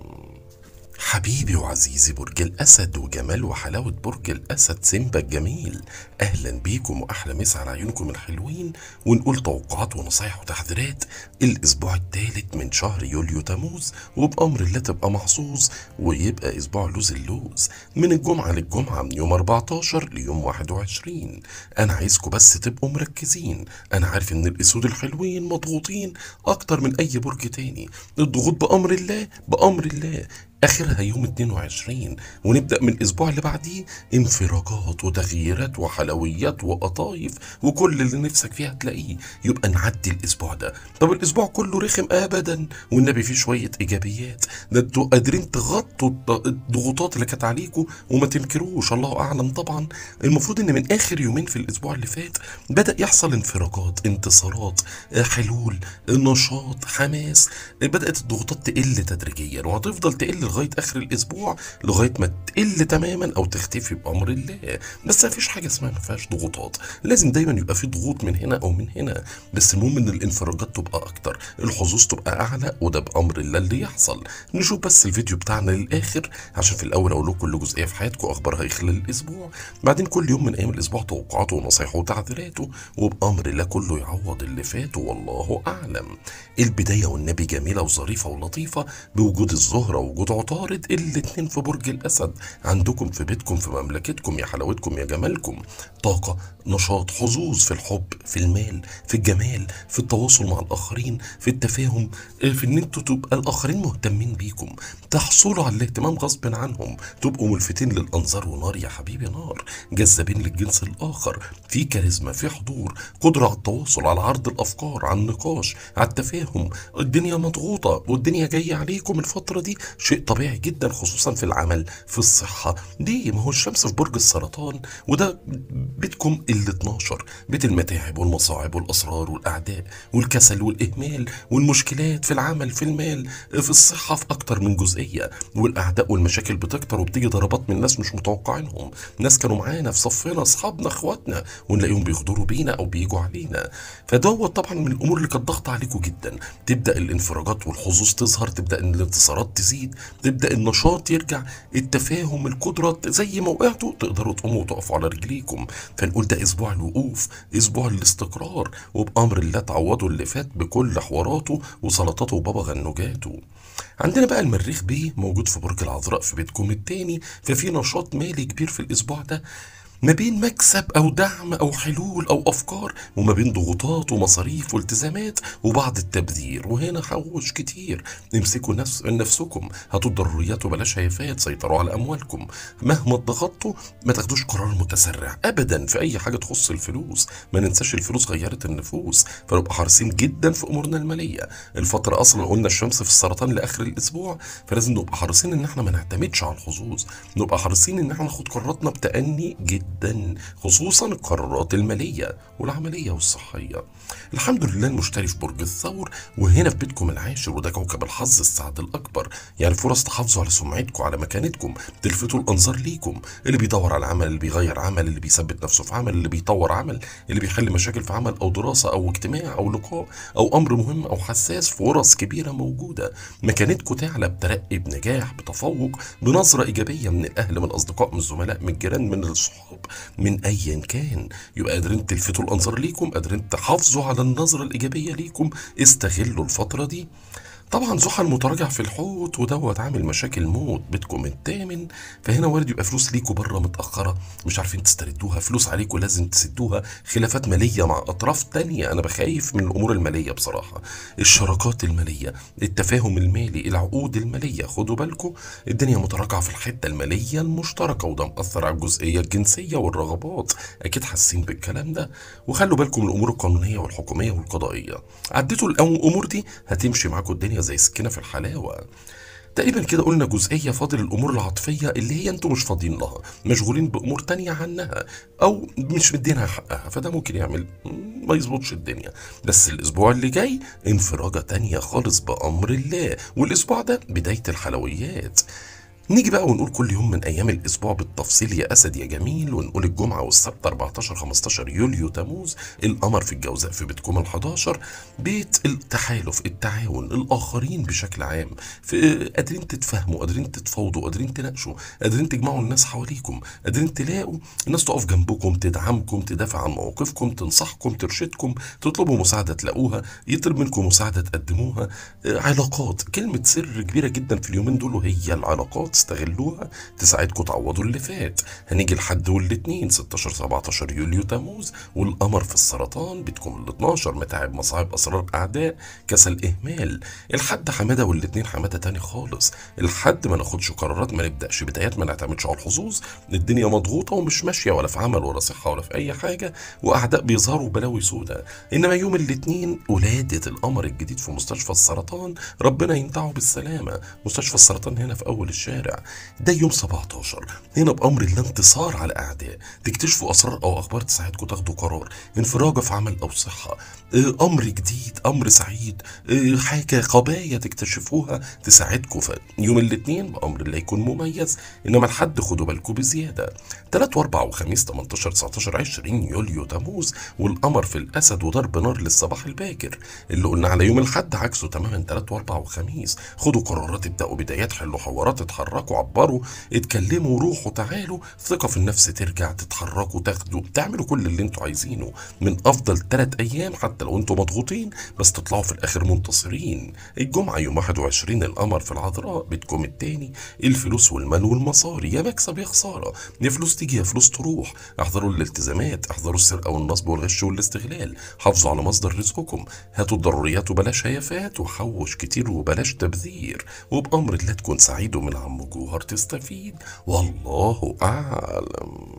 Speaker 1: حبيبي وعزيزي برج الأسد وجمال وحلاوة برج الأسد سيمبا الجميل، أهلا بيكم وأحلى مسا على عيونكم الحلوين. ونقول توقعات ونصايح وتحذيرات الأسبوع الثالث من شهر يوليو تموز، وبأمر الله تبقى محظوظ ويبقى أسبوع لوز اللوز من الجمعة للجمعة، من يوم 14 ليوم 21. أنا عايزكم بس تبقوا مركزين، أنا عارف إن الأسود الحلوين مضغوطين أكتر من أي برج تاني، الضغوط بأمر الله بأمر الله، اخرها يوم 22، ونبدا من الاسبوع اللي بعديه انفراجات وتغييرات وحلويات وقطايف وكل اللي نفسك فيها تلاقيه. يبقى نعدي الاسبوع ده. طب الاسبوع كله رخم ابدا، والنبي فيه شويه ايجابيات، ده انتوا قادرين تغطوا الضغوطات اللي كانت عليكم وما تنكروش، الله اعلم طبعا. المفروض ان من اخر يومين في الاسبوع اللي فات بدا يحصل انفراجات، انتصارات، حلول، نشاط، حماس، بدات الضغوطات تقل تدريجيا وهتفضل تقل لغايه اخر الاسبوع، لغايه ما تقل تماما او تختفي بامر الله. بس ما فيش حاجه اسمها ما فيهاش ضغوطات، لازم دايما يبقى في ضغوط من هنا او من هنا، بس المهم ان الانفراجات تبقى اكتر، الحظوظ تبقى اعلى، وده بامر الله اللي يحصل. نشوف بس الفيديو بتاعنا للاخر عشان في الاول اقول لكم كل جزئيه في حياتكم اخبارها خلال الاسبوع، بعدين كل يوم من ايام الاسبوع توقعاته ونصايحه وتعديلاته، وبامر الله كله يعوض اللي فات والله اعلم. البدايه والنبي جميله وظريفه ولطيفه بوجود الزهره ووجود عطارد الاتنين في برج الاسد، عندكم في بيتكم في مملكتكم، يا حلاوتكم يا جمالكم. طاقه، نشاط، حظوظ في الحب، في المال، في الجمال، في التواصل مع الاخرين، في التفاهم، في ان انتوا تبقى الاخرين مهتمين بيكم، تحصلوا على الاهتمام غصب عنهم، تبقوا ملفتين للانظار، ونار يا حبيبي نار، جذابين للجنس الاخر، في كاريزما، في حضور، قدره على التواصل، على عرض الافكار، على النقاش، على التفاهم. الدنيا مضغوطه والدنيا جايه عليكم الفتره دي، شيء طبيعي جدا خصوصا في العمل، في الصحه. ليه؟ ما هو الشمس في برج السرطان، وده بيتكم ال 12، بيت المتاعب والمصاعب والاسرار والاعداء والكسل والاهمال والمشكلات في العمل، في المال، في الصحه، في اكتر من جزئيه، والاعداء والمشاكل بتكتر وبتيجي ضربات من ناس مش متوقعينهم، ناس كانوا معانا في صفنا، اصحابنا، اخواتنا، ونلاقيهم بيغدروا بينا او بيجوا علينا. فدوت طبعا من الامور اللي كانت ضغط عليكم جدا. تبدا الانفراجات والحظوظ تظهر، تبدا الانتصارات تزيد، تبدا النشاط يرجع، التفاهم، القدره، زي ما وقعتوا تقدروا تقوموا وتقفوا على رجليكم. فنقول ده اسبوع الوقوف، اسبوع الاستقرار، وبامر الله تعوضوا اللي فات بكل حواراته وسلطاته وبابا غنوجاته. عندنا بقى المريخ بيه موجود في برج العذراء في بيتكم التاني، ففي نشاط مالي كبير في الاسبوع ده، ما بين مكسب او دعم او حلول او افكار، وما بين ضغوطات ومصاريف والتزامات وبعض التبذير. وهنا حوش كتير، امسكوا نفسكم، هاتوا الضروريات وبلاش هيافات، سيطروا على اموالكم، مهما اتضغطتوا ما تاخدوش قرار متسرع ابدا في اي حاجه تخص الفلوس، ما ننساش الفلوس غيرت النفوس، فنبقى حريصين جدا في امورنا الماليه. الفتره اصلا قلنا الشمس في السرطان لاخر الاسبوع، فلازم نبقى حريصين ان احنا ما نعتمدش على الحظوظ، نبقى حريصين ان احنا ناخد قراراتنا بتأني جدا، خصوصا القرارات المالية والعملية والصحية. الحمد لله المشتري في برج الثور، وهنا في بيتكم العاشر، وده كوكب الحظ السعد الأكبر، يعني فرص تحافظوا على سمعتكم، على مكانتكم، تلفتوا الأنظار ليكم، اللي بيدور على عمل، اللي بيغير عمل، اللي بيثبت نفسه في عمل، اللي بيطور عمل، اللي بيحل مشاكل في عمل أو دراسة أو اجتماع أو لقاء أو أمر مهم أو حساس، فرص كبيرة موجودة، مكانتكم تعلى بترقي، بنجاح، بتفوق، بنظرة إيجابية من الأهل، من الأصدقاء، من الزملاء، من الجيران، من الصحاب، من ايا كان. يبقى قادرين تلفتوا الانظار ليكم، قادرين تحافظوا على النظره الايجابيه ليكم، استغلوا الفتره دي. طبعا زحل متراجع في الحوت ودوت عامل مشاكل موت. بيتكم الثامن، فهنا وارد يبقى فلوس ليكوا بره متاخره مش عارفين تستردوها، فلوس عليكوا لازم تسدوها، خلافات ماليه مع اطراف تانية. انا بخايف من الامور الماليه بصراحه، الشراكات الماليه، التفاهم المالي، العقود الماليه. خدوا بالكم الدنيا متراجعه في الحته الماليه المشتركه، وده مأثر على الجزئيه الجنسيه والرغبات. اكيد حاسين بالكلام ده. وخلوا بالكم من الامور القانونيه والحكوميه والقضائيه. عديتوا الامور دي هتمشي معاكم الدنيا زي سكينه في الحلاوه. تقريبا كده قلنا جزئية. فاضل الأمور العاطفية اللي هي انتوا مش فاضيين لها، مشغولين بأمور تانية عنها أو مش مدينها حقها، فده ممكن يعمل ما يظبطش الدنيا. بس الأسبوع اللي جاي انفراجة تانية خالص بأمر الله، والأسبوع ده بداية الحلويات. نيجي بقى ونقول كل يوم من ايام الاسبوع بالتفصيل يا اسد يا جميل، ونقول الجمعه والسبت 14 15 يوليو تموز، القمر في الجوزاء في بيتكم ال11، بيت التحالف، التعاون، الاخرين بشكل عام، في قادرين تتفاهموا، قادرين تتفاوضوا، قادرين تناقشوا، قادرين تجمعوا الناس حواليكم، قادرين تلاقوا الناس تقف جنبكم، تدعمكم، تدافع عن مواقفكم، تنصحكم، ترشدكم، تطلبوا مساعده تلاقوها، يطلب منكم مساعده تقدموها. علاقات، كلمه سر كبيره جدا في اليومين دول وهي العلاقات. استغلوها تساعدكم تعوضوا اللي فات. هنيجي لحد والاثنين 16 17 يوليو تموز، والقمر في السرطان بتكون ال12، متاعب، مصاعب، اسرار اعداء، كسل، اهمال. الحد حماده والاثنين حماده تاني خالص. الحد ما ناخدش قرارات، ما نبداش بدايات، ما نعتمدش على الحظوظ. الدنيا مضغوطه ومش ماشيه، ولا في عمل ولا صحه ولا في اي حاجه، واعداء بيظهروا بلاوي سوداء. انما يوم الاثنين ولاده القمر الجديد في مستشفى السرطان، ربنا ينتعه بالسلامه. مستشفى السرطان هنا في اول الشارع. ده يوم 17، هنا بأمر الله انتصار على أعداء، تكتشفوا أسرار أو أخبار تساعدكم تاخدوا قرار، انفراجة في عمل أو صحة، أمر جديد، أمر سعيد، حاجة قضايا تكتشفوها تساعدكم. في يوم الاثنين بأمر الله يكون مميز. إنما الحد خدوا بالكم بزيادة. 3 و4 وخميس 18 19 20 يوليو تموز، والقمر في الأسد وضرب نار للصباح الباكر. اللي قلنا على يوم الحد عكسه تماما 3 و4 وخميس. خدوا قرارات، ابدأوا بدايات، حلوا حوارات، اتحركوا، عبروا، اتكلموا، روحوا، تعالوا. ثقة في النفس ترجع، تتحركوا، تاخدوا، تعملوا كل اللي انتوا عايزينه. من افضل 3 ايام حتى لو انتوا مضغوطين، بس تطلعوا في الاخر منتصرين. الجمعة يوم 21 القمر في العذراء بيتكم التاني، الفلوس والمال والمصاري، يا مكسب يا خسارة، يا فلوس تيجي يا فلوس تروح. احذروا الالتزامات، احذروا السرقة والنصب والغش والاستغلال، حافظوا على مصدر رزقكم، هاتوا الضروريات وبلاش هيافات، وحوش كتير وبلاش تبذير. وبأمر الله تكون سعيد، ومن عم جوهر تستفيد، والله أعلم.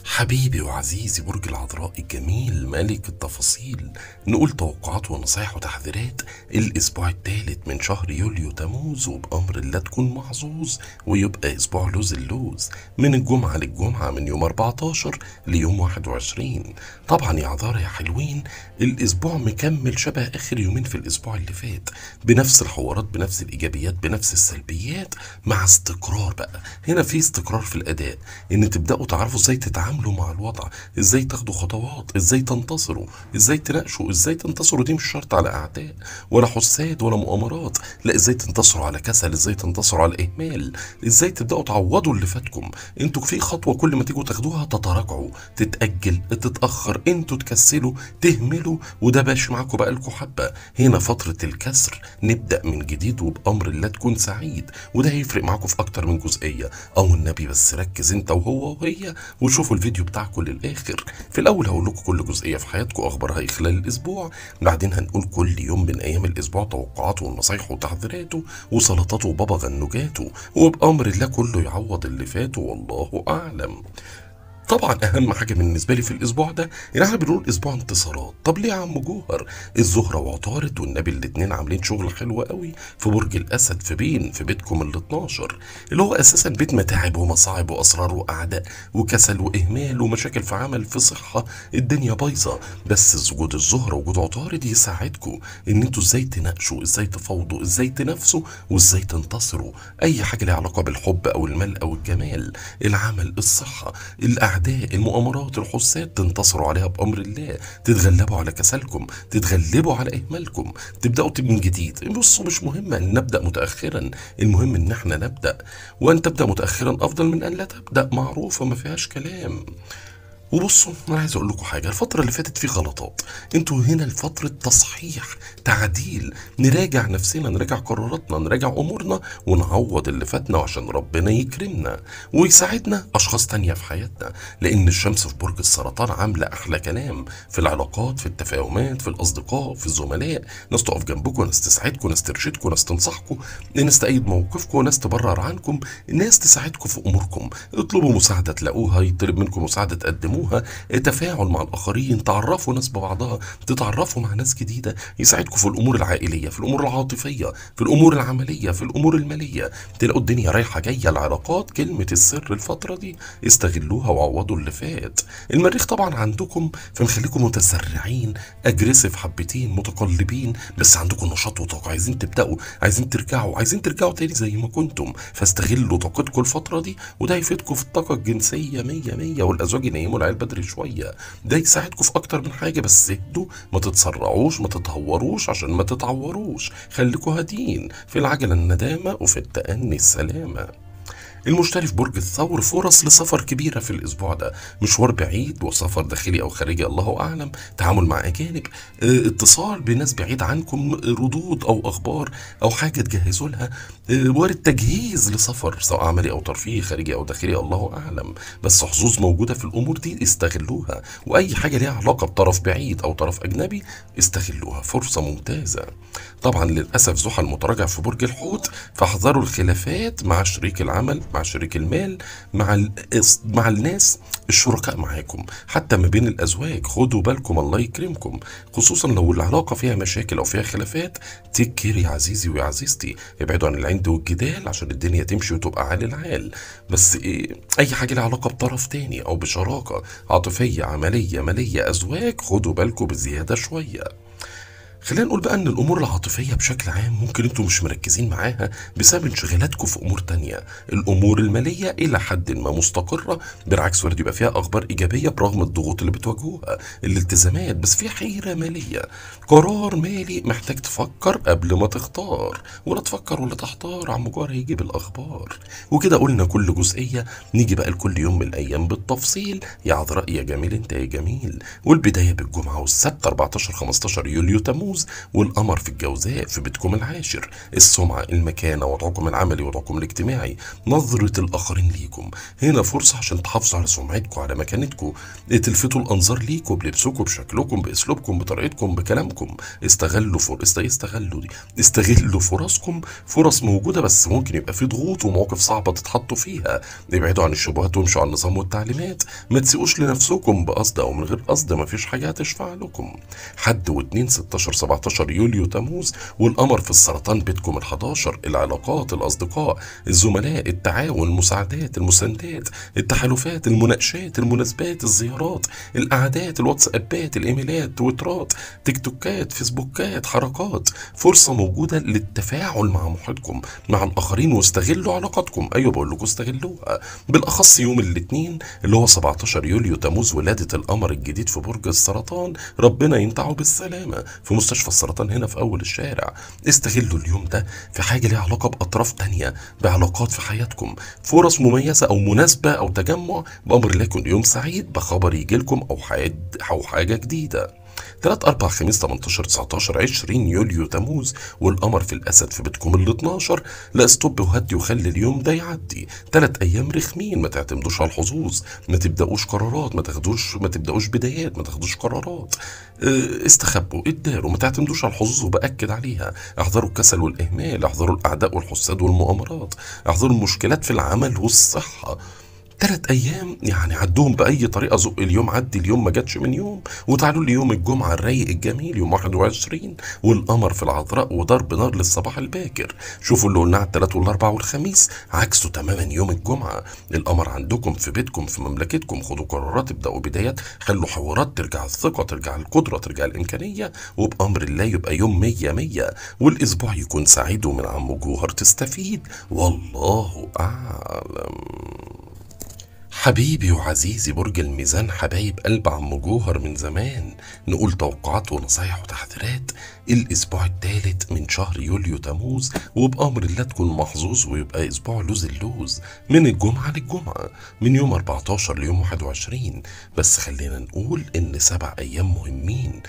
Speaker 1: حبيبي وعزيزي برج العذراء الجميل ملك التفاصيل، نقول توقعات ونصايح وتحذيرات الاسبوع الثالث من شهر يوليو تموز، وبامر الله تكون محظوظ ويبقى اسبوع لوز اللوز، من الجمعه للجمعه، من يوم 14 ليوم 21. طبعا يا عذارى يا حلوين، الاسبوع مكمل شبه اخر يومين في الاسبوع اللي فات، بنفس الحوارات، بنفس الايجابيات، بنفس السلبيات، مع استقرار. بقى هنا في استقرار في الاداء، ان تبداوا تعرفوا ازاي تتعاملوا مع الوضع، ازاي تاخدوا خطوات، ازاي تنتصروا، ازاي تناقشوا، ازاي تنتصروا. دي مش شرط على اعداء ولا حساد ولا مؤامرات، لا، ازاي تنتصروا على كسل، ازاي تنتصروا على اهمال، ازاي تبداوا تعوضوا اللي فاتكم. انتوا في خطوه كل ما تيجوا تاخدوها تتراجعوا، تتاجل، تتاخر، انتوا تكسلوا، تهملوا، وده باش معاكم بقالكم حبه. هنا فتره الكسر، نبدا من جديد، وبامر الله تكون سعيد، وده هيفرق معاكم في اكتر من جزئيه. او النبي بس ركز انت وهو وهي، وشوفوا الفيديو بتاعكم للاخر. في الاول هقول لكم كل جزئيه في حياتكم اخبارها ايه خلال الاسبوع، بعدين هنقول كل يوم من ايام الاسبوع توقعاته ونصايحه وتحذيراته وسلطاته وبابا غنوجاته، وبامر الله كله يعوض اللي فاته، والله اعلم. طبعا اهم حاجه بالنسبه لي في الاسبوع ده ان احنا بنقول اسبوع انتصارات. طب ليه يا عم جوهر؟ الزهره وعطارد والنبي الاثنين عاملين شغل حلو قوي في برج الاسد، في بيتكم ال12، اللي هو اساسا بيت متاعب ومصاعب واسرار واعداء وكسل واهمال ومشاكل في عمل، في صحه، الدنيا بايظه. بس وجود الزهره وجود عطارد يساعدكم ان انتوا ازاي تناقشوا، ازاي تفاوضوا، ازاي تنافسوا، وازاي تنتصروا. اي حاجه ليها علاقه بالحب او المال او الجمال، العمل، الصحه، الاعداء، المؤامرات، الحساد، تنتصروا عليها بامر الله، تتغلبوا على كسلكم، تتغلبوا على اهمالكم، تبداوا من جديد. بصوا مش مهم ان نبدا متاخرا، المهم ان احنا نبدا، وان تبدا متاخرا افضل من ان لا تبدا، معروفه ما فيهاش كلام. وبصوا انا عايز اقول لكم حاجه، الفتره اللي فاتت في غلطات، انتوا هنا لفتره تصحيح، تعديل، نراجع نفسنا، نراجع قراراتنا، نراجع امورنا، ونعوض اللي فاتنا عشان ربنا يكرمنا ويساعدنا اشخاص تانية في حياتنا. لان الشمس في برج السرطان عامله احلى كلام في العلاقات، في التفاهمات، في الاصدقاء، في الزملاء، ناس تقف جنبكم، ناس تساعدكم، ناس ترشدكم، ناس تنصحكم، ناس تأيد موقفكم، ناس تبرر عنكم، ناس تساعدكم في اموركم. اطلبوا مساعده تلاقوها، يطلب منكم مساعده تقدموها، تفاعل مع الآخرين، تعرفوا ناس ببعضها، تتعرفوا مع ناس جديدة، يساعدكم في الأمور العائلية، في الأمور العاطفية، في الأمور العملية، في الأمور المالية. تلاقوا الدنيا رايحة جاية. العلاقات كلمة السر الفترة دي، استغلوها وعوضوا اللي فات. المريخ طبعا عندكم فمخليكم متسرعين، اجريسيف حبتين، متقلبين، بس عندكم نشاط وطاقة، عايزين تبدأوا، عايزين ترجعوا تاني زي ما كنتم. فاستغلوا طاقتكم الفترة دي، وده يفيدكم في الطاقة الجنسية 100 100. والأزواج ينيموا العيال بدري شويه، ده يساعدكم في اكتر من حاجه. بس اهدوا، ما تتسرعوش، ما تتهوروش عشان ما تتعوروش. خليكوا هادين، في العجله الندامه وفي التأني السلامه. المشتري في برج الثور فرص لسفر كبيرة في الأسبوع ده، مشوار بعيد وسفر داخلي أو خارجي الله أعلم، تعامل مع أجانب، اتصال بناس بعيد عنكم، ردود أو أخبار أو حاجة تجهزوا لها، وارد تجهيز لسفر سواء عملي أو ترفيهي، خارجي أو داخلي الله أعلم. بس حظوظ موجودة في الأمور دي، استغلوها. وأي حاجة ليها علاقة بطرف بعيد أو طرف أجنبي استغلوها، فرصة ممتازة. طبعا للأسف زحل متراجع في برج الحوت، فاحذروا الخلافات مع شريك العمل، مع شريك المال، مع الناس الشركاء معاكم، حتى ما بين الأزواج. خدوا بالكم الله يكرمكم، خصوصا لو العلاقة فيها مشاكل أو فيها خلافات. تكر يا عزيزي ويا عزيزتي، ابعدوا عن العند والجدال عشان الدنيا تمشي وتبقى عال العال. بس أي حاجة لها علاقة بطرف تاني أو بشراكة عاطفية، عملية، مالية، أزواج، خدوا بالكم بزيادة شوية. خلينا نقول بقى ان الامور العاطفيه بشكل عام ممكن انتوا مش مركزين معاها بسبب انشغالاتكم في امور تانية. الامور الماليه الى حد ما مستقره، بالعكس وارد يبقى فيها اخبار ايجابيه برغم الضغوط اللي بتواجهوها، الالتزامات، بس في حيره ماليه. قرار مالي محتاج تفكر قبل ما تختار، ولا تفكر ولا تحتار، عم جوار هيجي بالاخبار. وكده قلنا كل جزئيه، نيجي بقى لكل يوم من الايام بالتفصيل. يا عذراء يا جميل انت يا جميل. والبدايه بالجمعه والسبت 14 15 يوليو تموز، والقمر في الجوزاء في بيتكم العاشر. السمعة، المكانة، وضعكم العملي، وضعكم الاجتماعي، نظرة الآخرين ليكم. هنا فرصة عشان تحافظوا على سمعتكم، على مكانتكم، تلفتوا الأنظار ليكم بلبسكم، بشكلكم، بأسلوبكم، بطريقتكم، بكلامكم. استغلوا فرصكم. فرص موجودة بس ممكن يبقى في ضغوط ومواقف صعبة تتحطوا فيها. ابعدوا عن الشبهات وامشوا على النظام والتعليمات. ما تسيئوش لنفسكم بقصد أو من غير قصد، مفيش حاجة هتشفع لكم. حد واتنين 16 17 يوليو تموز، والقمر في السرطان بيتكم ال11. العلاقات، الأصدقاء، الزملاء، التعاون، المساعدات، المساندات، التحالفات، المناقشات، المناسبات، الزيارات، القعدات، الواتسابات، الإيميلات، تويترات، تيك توكات، فيسبوكات، حركات. فرصة موجودة للتفاعل مع محيطكم، مع الآخرين، واستغلوا علاقاتكم. أيوة بقول لكم استغلوها. بالأخص يوم الاثنين اللي هو 17 يوليو تموز، ولادة القمر الجديد في برج السرطان، ربنا ينتعه بالسلامة في مستشفى السرطان هنا في أول الشارع. استغلوا اليوم ده في حاجة ليها علاقة بأطراف تانية، بعلاقات في حياتكم، فرص مميزة أو مناسبة أو تجمع. بأمر الله يكون يوم سعيد بخبر يجيلكم أو حاجة جديدة. 3 4 5 18 19 20 يوليو تموز، والقمر في الأسد في بيتكم ال12. لا استوب وهدي وخلي اليوم ده يعدي. 3 أيام رخمين، ما تعتمدوش على الحظوظ، ما تبدأوش قرارات، ما تبدأوش بدايات، ما تاخدوش قرارات. استخبوا، اتداروا، ما تعتمدوش على الحظوظ وبأكد عليها. احذروا الكسل والإهمال، احذروا الأعداء والحساد والمؤامرات، احذروا المشكلات في العمل والصحة. 3 أيام يعني عدوهم بأي طريقة، زق اليوم، عدي اليوم، ما جاتش من يوم. وتعالوا لي يوم الجمعة الرايق الجميل يوم 21، والقمر في العذراء وضرب نار للصباح الباكر. شوفوا اللي قلناه على الثلاث والأربع والخميس عكسه تماما يوم الجمعة. القمر عندكم في بيتكم، في مملكتكم. خدوا قرارات، ابدأوا بدايات، خلوا حوارات، ترجع الثقة، ترجع القدرة، ترجع الإمكانية، وبأمر الله يبقى يوم 100 100. والأسبوع يكون سعيد، ومن عم جوهر تستفيد، والله أعلم. حبيبي وعزيزي برج الميزان، حبايب قلب عم جوهر من زمان، نقول توقعات ونصايح وتحذيرات الأسبوع الثالث من شهر يوليو تموز، وبأمر الله تكون محظوظ ويبقى أسبوع لوز اللوز من الجمعة للجمعة، من يوم 14 ليوم 21. بس خلينا نقول إن 7 أيام مهمين،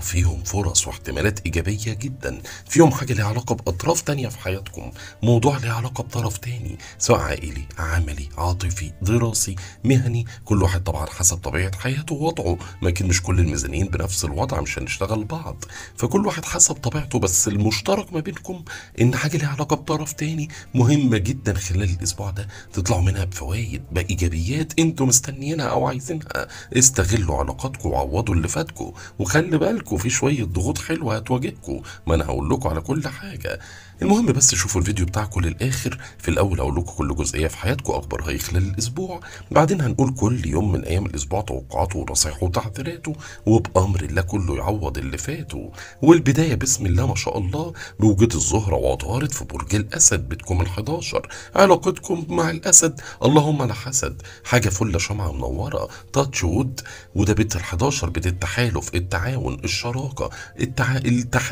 Speaker 1: فيهم فرص واحتمالات إيجابية جدا، فيهم حاجة ليها علاقة بأطراف تانية في حياتكم، موضوع ليه علاقة بطرف تاني سواء عائلي، عملي، عاطفي، دراسي، مهني، كل واحد طبعا حسب طبيعة حياته ووضعه، لكن مش كل الميزانيين بنفس الوضع، مش هنشتغل بعض، فكل واحد حسب طبيعته، بس المشترك ما بينكم إن حاجة ليها علاقة بطرف تاني مهمة جدا خلال الأسبوع ده، تطلعوا منها بفوائد، بإيجابيات انتوا مستنيينها أو عايزينها. استغلوا علاقاتكم وعوضوا اللي فاتكم، وخلي بالكم في شوية ضغوط حلوة هتواجهكم، ما أنا هقول لكم على كل حاجة. المهم بس شوفوا الفيديو بتاعكم للآخر، في الأول هقول لكم كل جزئية في حياتكم أخبارها إيه خلال الأسبوع، بعدين هنقول كل يوم من أيام الأسبوع توقعاته ونصايحه وتحذيراته، وبأمر الله كله يعوض اللي فاته. والبداية بسم الله ما شاء الله بوجود الزهرة وعطارد في برج الأسد، بيتكم ال11، علاقتكم مع الأسد اللهم لا حسد، حاجة فل شمعة منورة، تاتش وود، وده بيت ال11، بيت التحالف، التعاون، الشراكة،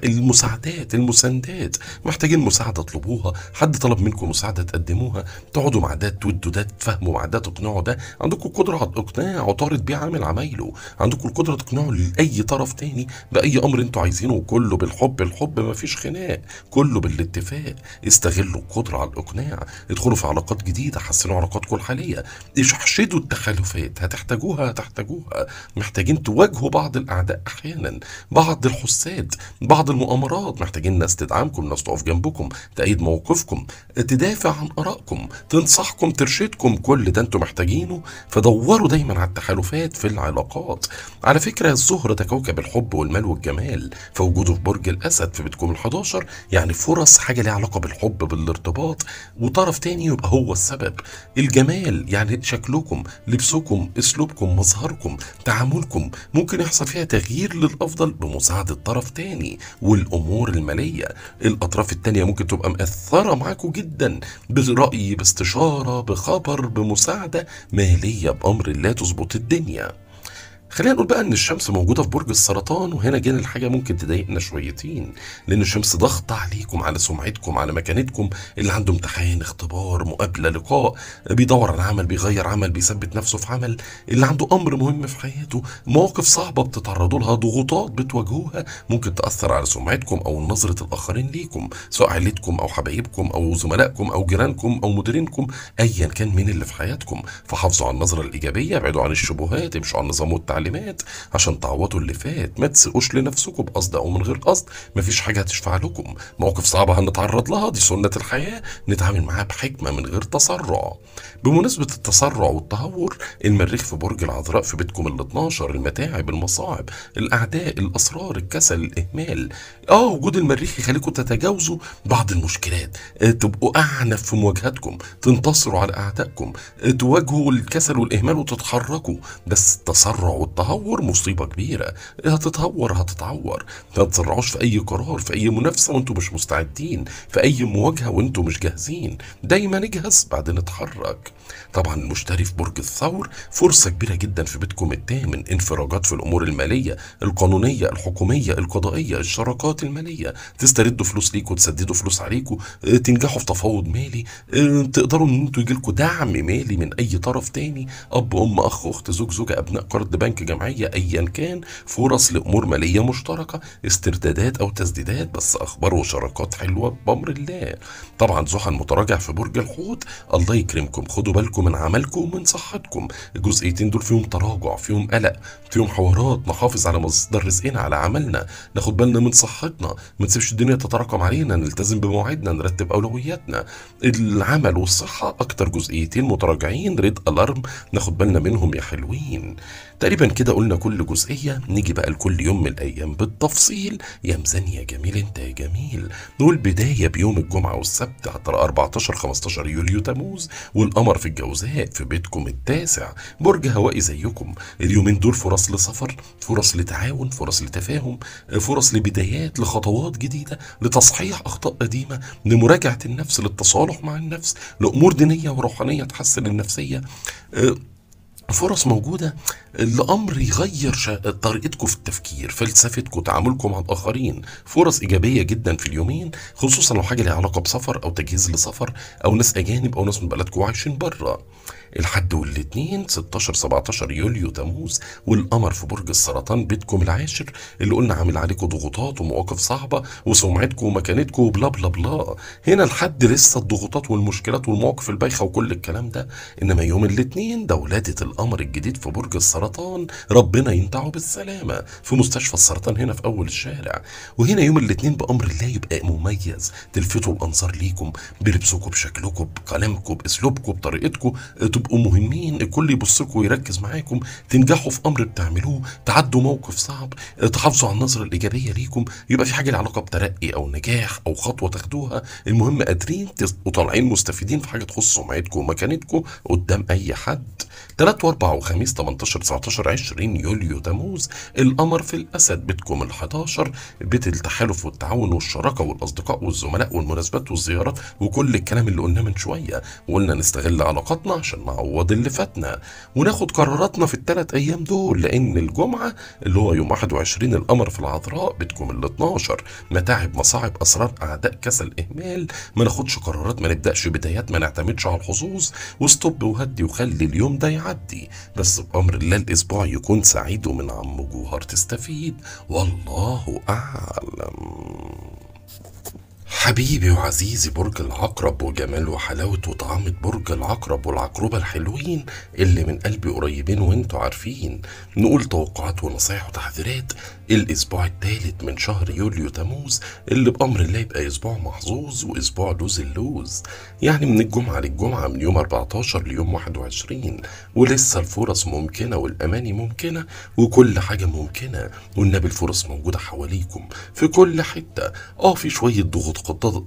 Speaker 1: المساعدات، المساندات، محتاجين مساعدة اطلبوها، حد طلب منكم مساعدة تقدموها، تقعدوا مع ده تودوا ده تفهموا مع ده تقنعوا ده، عندكم قدرة على الإقناع، عطارد بيه عامل عمايله، عندكم القدرة تقنعوا لأي طرف تاني بأي أمر انتوا عايزينه، وكله بالحب، الحب مفيش خناق، كله بالاتفاق. استغلوا القدرة على الإقناع، ادخلوا في علاقات جديدة، حسنوا علاقاتكم الحالية، احشدوا التخلفات، هتحتاجوها، محتاجين تواجهوا بعض الأعداء أحيانا، بعض الحساد، بعض المؤامرات، محتاجين ناس تدعمكم، ناس تقف جنبكم، تأيد موقفكم، تدافع عن آرائكم، تنصحكم، ترشدكم، كل ده انتوا محتاجينه. فدوروا دايما على التحالفات في العلاقات. على فكرة الزهرة ده كوكب الحب والمال والجمال، فوجوده في برج الأسد في بيتكم ال11 يعني فرص حاجة ليها علاقة بالحب، بالارتباط، وطرف تاني يبقى هو السبب. الجمال يعني شكلكم، لبسكم، اسلوبكم، مظهركم، تعاملكم، ممكن يحصل فيها تغيير للأفضل بمساعدة طرف تاني. والأمور المالية، الأطراف التانية ممكن تبقى مأثرة معاكم جدا، برأي، باستشارة، بخبر، بمساعدة مالية، بأمر الله تظبط الدنيا. خلينا نقول بقى ان الشمس موجوده في برج السرطان، وهنا جينا الحاجه ممكن تضايقنا شويتين، لان الشمس ضغط عليكم، على سمعتكم، على مكانتكم، اللي عنده امتحان، اختبار، مقابله، لقاء، بيدور على عمل، بيغير عمل، بيثبت نفسه في عمل، اللي عنده امر مهم في حياته، مواقف صعبه بتتعرضوا لها، ضغوطات بتواجهوها ممكن تاثر على سمعتكم او نظره الاخرين ليكم، سواء عيلتكم او حبايبكم او زملائكم او جيرانكم او مديرينكم، ايا كان مين اللي في حياتكم. فحافظوا على النظره الايجابيه، ابعدوا عن الشبهات، امشوا على النظام والتعليمات عشان تعوضوا اللي فات، ما تسقوش لنفسكم بقصد او من غير قصد، مفيش حاجه هتشفع لكم، مواقف صعبه هنتعرض لها، دي سنه الحياه، نتعامل معاها بحكمه من غير تسرع. بمناسبه التسرع والتهور، المريخ في برج العذراء في بيتكم ال12، المتاعب، المصاعب، الاعداء، الاسرار، الكسل، الاهمال. وجود المريخ يخليكم تتجاوزوا بعض المشكلات، تبقوا اعنف في مواجهتكم، تنتصروا على اعدائكم، تواجهوا الكسل والاهمال وتتحركوا. بس التسرع والتهور مصيبه كبيره، هتتهور هتتعور، ما تتسرعوش في اي قرار، في اي منافسه وانتم مش مستعدين، في اي مواجهه وانتم مش جاهزين، دايما نجهز بعدين نتحرك. طبعا المشتري في برج الثور فرصه كبيره جدا في بيتكم الثامن، انفراجات في الامور الماليه، القانونيه، الحكوميه، القضائيه، الشراكات الماليه، تستردوا فلوس ليكوا، تسددوا فلوس عليكوا، تنجحوا في تفاوض مالي، تقدروا ان انتوا يجيلكوا دعم مالي من اي طرف تاني، اب، ام، اخ، اخت، زوج، زوجه، ابناء، قرض بنك، جمعيه، ايا كان، فرص لامور ماليه مشتركه، استردادات او تسديدات، بس اخبار وشراكات حلوه بامر الله. طبعا زحل متراجع في برج الحوت، الله يكرمكم، خدوا بالكم من عملكم ومن صحتكم، الجزئيتين دول فيهم تراجع، فيهم قلق، فيهم حوارات، نحافظ على مصدر رزقنا، على عملنا، ناخد بالنا من صحتنا، ما نسيبش الدنيا تتراكم علينا، نلتزم بمواعيدنا، نرتب اولوياتنا. العمل والصحه اكتر جزئيتين متراجعين، ريد الارم، ناخد بالنا منهم يا حلوين. تقريبا كده قلنا كل جزئيه، نيجي بقى لكل يوم من الايام بالتفصيل. يا ميزان يا جميل انت يا جميل، نقول بدايه بيوم الجمعه والسبت 14 15 يوليو تموز، والقمر في الجوزاء في بيتكم التاسع، برج هوائي زيكم. اليومين دول فرص لسفر، فرص لتعاون، فرص لتفاهم، فرص لبدايات، لخطوات جديده، لتصحيح اخطاء قديمه، لمراجعه النفس، للتصالح مع النفس، لامور دينيه وروحانيه تحسن النفسيه. فرص موجودة لأمر يغير طريقتكم في التفكير، فلسفتكم، تعاملكم مع الآخرين. فرص إيجابية جدا في اليومين، خصوصا لو حاجة ليها علاقة بسفر أو تجهيز لسفر أو ناس أجانب أو ناس من بلدكم عايشين بره. الحد والاثنين 16 17 يوليو تموز، والقمر في برج السرطان بيتكم العاشر اللي قلنا عامل عليكم ضغوطات ومواقف صعبة وسمعتكم ومكانتكم وبلا بلا بلا. هنا الحد لسه الضغوطات والمشكلات والمواقف البايخة وكل الكلام ده، انما يوم الاثنين ده ولادة القمر الجديد في برج السرطان، ربنا ينتعه بالسلامة في مستشفى السرطان هنا في اول الشارع. وهنا يوم الاثنين بامر الله يبقى مميز، تلفتوا الانظار ليكم بلبسكم، بشكلكم، بكلامكم، باسلوبكم، بطريقتكم، تبقوا مهمين، الكل يبصكم ويركز معاكم، تنجحوا في امر بتعملوه، تعدوا موقف صعب، تحافظوا على النظره الايجابيه ليكم، يبقى في حاجه لها علاقه بترقي او نجاح او خطوه تاخدوها، المهم قادرين وطالعين مستفيدين في حاجه تخص سمعتكم ومكانتكم قدام اي حد. 3 و4 وخميس 18 19 20 يوليو تموز، القمر في الاسد بيتكم ال11، بيت التحالف والتعاون والشراكه والاصدقاء والزملاء والمناسبات والزيارات وكل الكلام اللي قلناه من شويه، وقلنا نستغل علاقاتنا عشان نعوض اللي فاتنا وناخد قراراتنا في الثلاث ايام دول، لان الجمعه اللي هو يوم 21 القمر في العذراء بيتكم ال12، متاعب، مصاعب، اسرار، اعداء، كسل، اهمال، ما ناخدش قرارات، ما نبداش بدايات، ما نعتمدش على الحظوظ، واستوب وهدي وخلي اليوم ده يعدي، بس بامر الله الاسبوع يكون سعيد ومن عم جوهر تستفيد، والله اعلم. حبيبي وعزيزي برج العقرب، وجمال وحلاوة وطعامة برج العقرب والعقربة الحلوين اللي من قلبي قريبين وانتوا عارفين، نقول توقعات ونصايح وتحذيرات الاسبوع الثالث من شهر يوليو تموز، اللي بامر الله يبقى اسبوع محظوظ واسبوع لوز اللوز، يعني من الجمعة للجمعة، من يوم 14 ليوم 21، ولسه الفرص ممكنة والاماني ممكنة وكل حاجة ممكنة، والنبي الفرص موجودة حواليكم في كل حتة. في شوية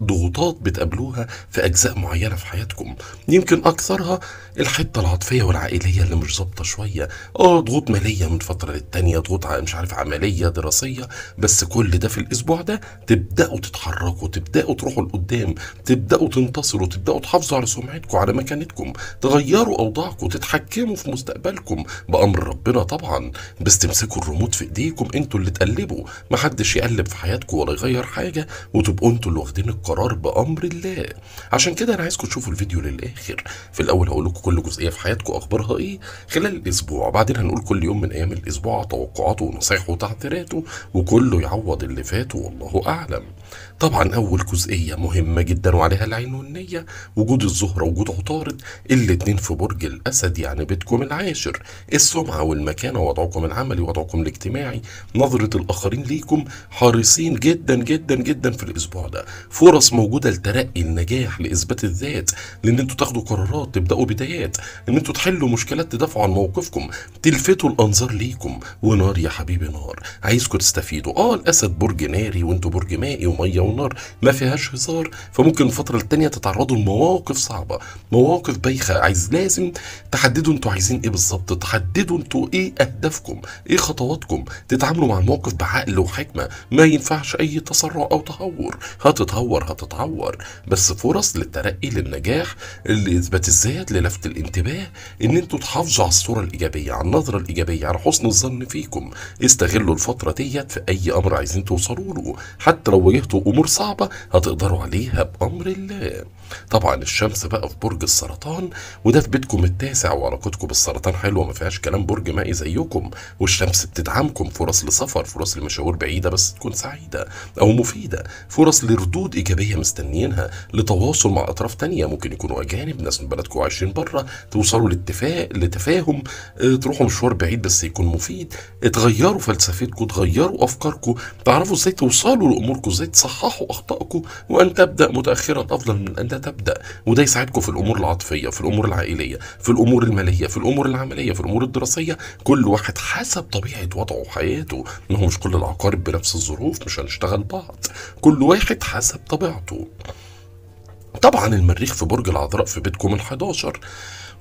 Speaker 1: ضغوطات بتقابلوها في اجزاء معينه في حياتكم، يمكن اكثرها الحته العاطفيه والعائليه اللي مش ظابطه شويه، ضغوط ماليه من فتره للتانيه، ضغوط مش عارف عمليه دراسيه، بس كل ده في الاسبوع ده تبداوا تتحركوا، تبداوا تروحوا لقدام، تبداوا تنتصروا، تبداوا تحافظوا على سمعتكم، على مكانتكم، تغيروا اوضاعكم، تتحكموا في مستقبلكم بامر ربنا طبعا، بس تمسكوا الريموت في ايديكم، انتوا اللي تقلبوا، محدش يقلب في حياتكم ولا يغير حاجه، وتبقوا انتوا اللي واخدين القرار بامر الله. عشان كده انا عايزكم تشوفوا الفيديو للاخر، في الاول هقول لكم كل جزئيه في حياتكم اخبارها ايه خلال الاسبوع، بعدين هنقول كل يوم من ايام الاسبوع توقعاته ونصايحه وتحذيراته، وكله يعوض اللي فات والله اعلم. طبعا اول جزئيه مهمه جدا وعليها العين والنيه، وجود الزهره وجود عطارد الاتنين في برج الاسد، يعني بيتكم العاشر، السمعه والمكانه، وضعكم العملي، وضعكم الاجتماعي، نظره الاخرين ليكم، حريصين جدا جدا جدا في الاسبوع ده، فرص موجوده لترقي، النجاح، لاثبات الذات، لان انتوا تاخدوا قرارات، تبداوا بدايات، ان انتوا تحلوا مشكلات، تدافعوا عن موقفكم، تلفتوا الانظار ليكم، ونار يا حبيبي نار، عايزكم تستفيدوا. الاسد برج ناري وانتوا برج مائي، وميه ونار ما فيهاش هزار، فممكن الفتره التانيه تتعرضوا لمواقف صعبه، مواقف بايخه، لازم تحددوا انتوا عايزين ايه بالظبط، تحددوا انتوا ايه اهدافكم، ايه خطواتكم، تتعاملوا مع الموقف بعقل وحكمه، ما ينفعش اي تسرع او تهور، هتتعور، بس فرص للترقي، للنجاح، لاثبات الذات، للفت الانتباه، ان انتوا تحافظوا على الصوره الايجابيه، على النظره الايجابيه، على حسن الظن فيكم، استغلوا الفتره ديت في اي امر عايزين توصلوا له، حتى لو واجهتوا امور صعبه هتقدروا عليها بامر الله. طبعا الشمس بقى في برج السرطان، وده في بيتكم التاسع، وعلاقتكم بالسرطان حلوه ما فيهاش كلام، برج مائي زيكم، والشمس بتدعمكم، فرص لسفر، فرص لمشاوير بعيده بس تكون سعيده او مفيده، فرص لردود ايجابيه مستنيينها، لتواصل مع اطراف تانية، ممكن يكونوا اجانب، ناس من بلدكم عايشين بره، توصلوا لتفاهم، تروحوا مشوار بعيد بس يكون مفيد، تغيروا فلسفتكم، تغيروا افكاركم، تعرفوا ازاي توصلوا لاموركم، ازاي تصححوا اخطائكم، وان تبدا متاخرا افضل من ان تبدا، وده يساعدكم في الامور العاطفيه، في الامور العائليه، في الامور الماليه، في الامور العمليه، في الامور الدراسيه، كل واحد حسب طبيعه وضعه وحياته، ما هو مش كل العقارب بنفس الظروف، مش هنشتغل بعض، كل واحد حسب طبيعته. طبعا المريخ في برج العذراء في بيتكم ال11،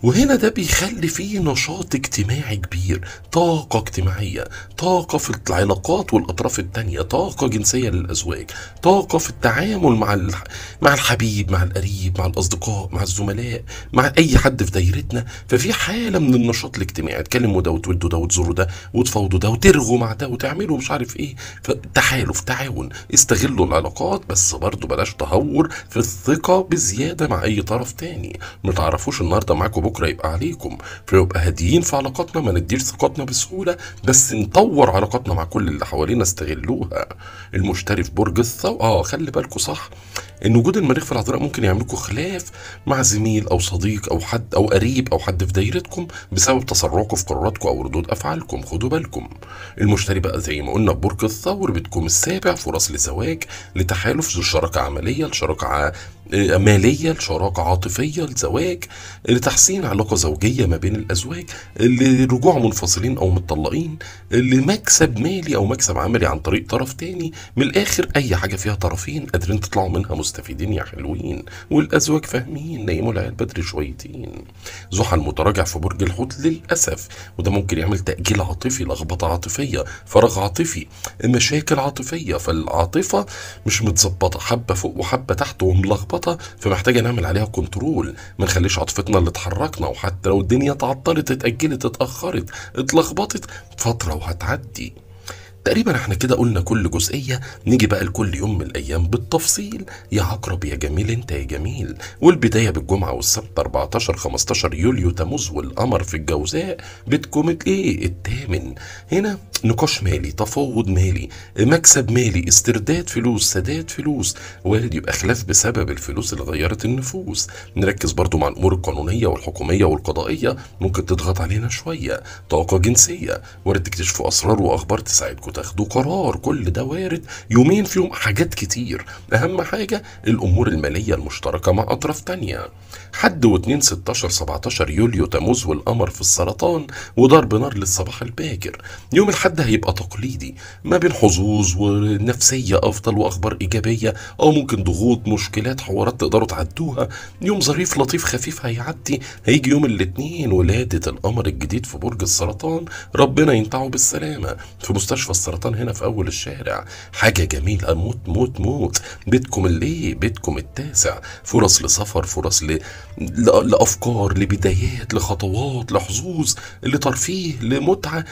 Speaker 1: وهنا ده بيخلي فيه نشاط اجتماعي كبير، طاقة اجتماعية، طاقة في العلاقات والأطراف التانية، طاقة جنسية للأزواج، طاقة في التعامل مع الحبيب، مع القريب، مع الأصدقاء، مع الزملاء، مع أي حد في دايرتنا. ففي حالة من النشاط الاجتماعي، تكلموا ده وتودوا ده وتزوروا ده وتفاوضوا ده وترغوا مع ده وتعملوا مش عارف ايه. فتحالف، تعاون، استغلوا العلاقات، بس برضو بلاش تهور في الثقة بزيادة مع أي طرف تاني. متعرفوش النهاردة معاكم بكرة يبقى عليكم، فيبقى هاديين في علاقاتنا، ما نديش ثقتنا بسهولة، بس نطور علاقاتنا مع كل اللي حوالينا، استغلوها. المشتري في برج الثور، خلي بالكوا صح ان وجود المريخ في العذراء ممكن يعمل لكم خلاف مع زميل او صديق او حد او قريب او حد في دايرتكم بسبب تسرعكم في قراراتكم او ردود افعالكم، خدوا بالكم. المشتري بقى زي ما قلنا ببرج الثور بتكون السابع، فرص لزواج، لتحالف، لشراكة عملية، لشراكة مالية، لشراكة عاطفية، لزواج، لتحسين علاقة زوجية ما بين الأزواج، لرجوع منفصلين أو متطلقين، لمكسب مالي أو مكسب عملي عن طريق طرف تاني. من الآخر أي حاجة فيها طرفين قادرين تطلعوا منها مستفيدين يا حلوين، والأزواج فاهمين نيموا العيال بدري شويتين. زحل متراجع في برج الحوت للأسف، وده ممكن يعمل تأجيل عاطفي، لخبطة عاطفية، فراغ عاطفي، مشاكل عاطفية. فالعاطفة مش متظبطة، حبة فوق وحبة تحت وملخبطة، فمحتاجة نعمل عليها كنترول، ما نخليش عاطفتنا اللي تحركنا. وحتى لو الدنيا تعطلت، اتأجلت، اتأخرت، اتلخبطت، فترة وهتعدي. تقريبا احنا كده قلنا كل جزئية. نيجي بقى لكل يوم من الأيام بالتفصيل. يا عقرب يا جميل انت يا جميل، والبداية بالجمعة والسبت 14 15 يوليو تموز، والقمر في الجوزاء بتكون الثامن. هنا نقاش مالي، تفاوض مالي، مكسب مالي، استرداد فلوس، سداد فلوس، وارد يبقى خلاف بسبب الفلوس اللي غيرت النفوس. نركز برضو مع الأمور القانونية والحكومية والقضائية، ممكن تضغط علينا شوية. طاقة جنسية، وارد تكتشفوا أسرار وأخبار تساعدكم تاخدوا قرار، كل ده وارد. يومين فيهم حاجات كتير، أهم حاجة الأمور المالية المشتركة مع أطراف تانية. حد و2 16 17 يوليو تموز، والقمر في السرطان، وضرب نار للصباح الباكر. يوم الحد هيبقى تقليدي ما بين حظوظ ونفسية أفضل وأخبار إيجابية، أو ممكن ضغوط، مشكلات، حوارات تقدروا تعدوها. يوم ظريف لطيف خفيف هيعدي. هيجي يوم الاثنين ولادة القمر الجديد في برج السرطان، ربنا ينتعه بالسلامة في مستشفى السرطان هنا في أول الشارع. حاجة جميلة موت موت موت. بيتكم بيتكم التاسع، فرص لسفر، فرص لأفكار، لبدايات، لخطوات، لحظوظ، لترفيه، لمتعة،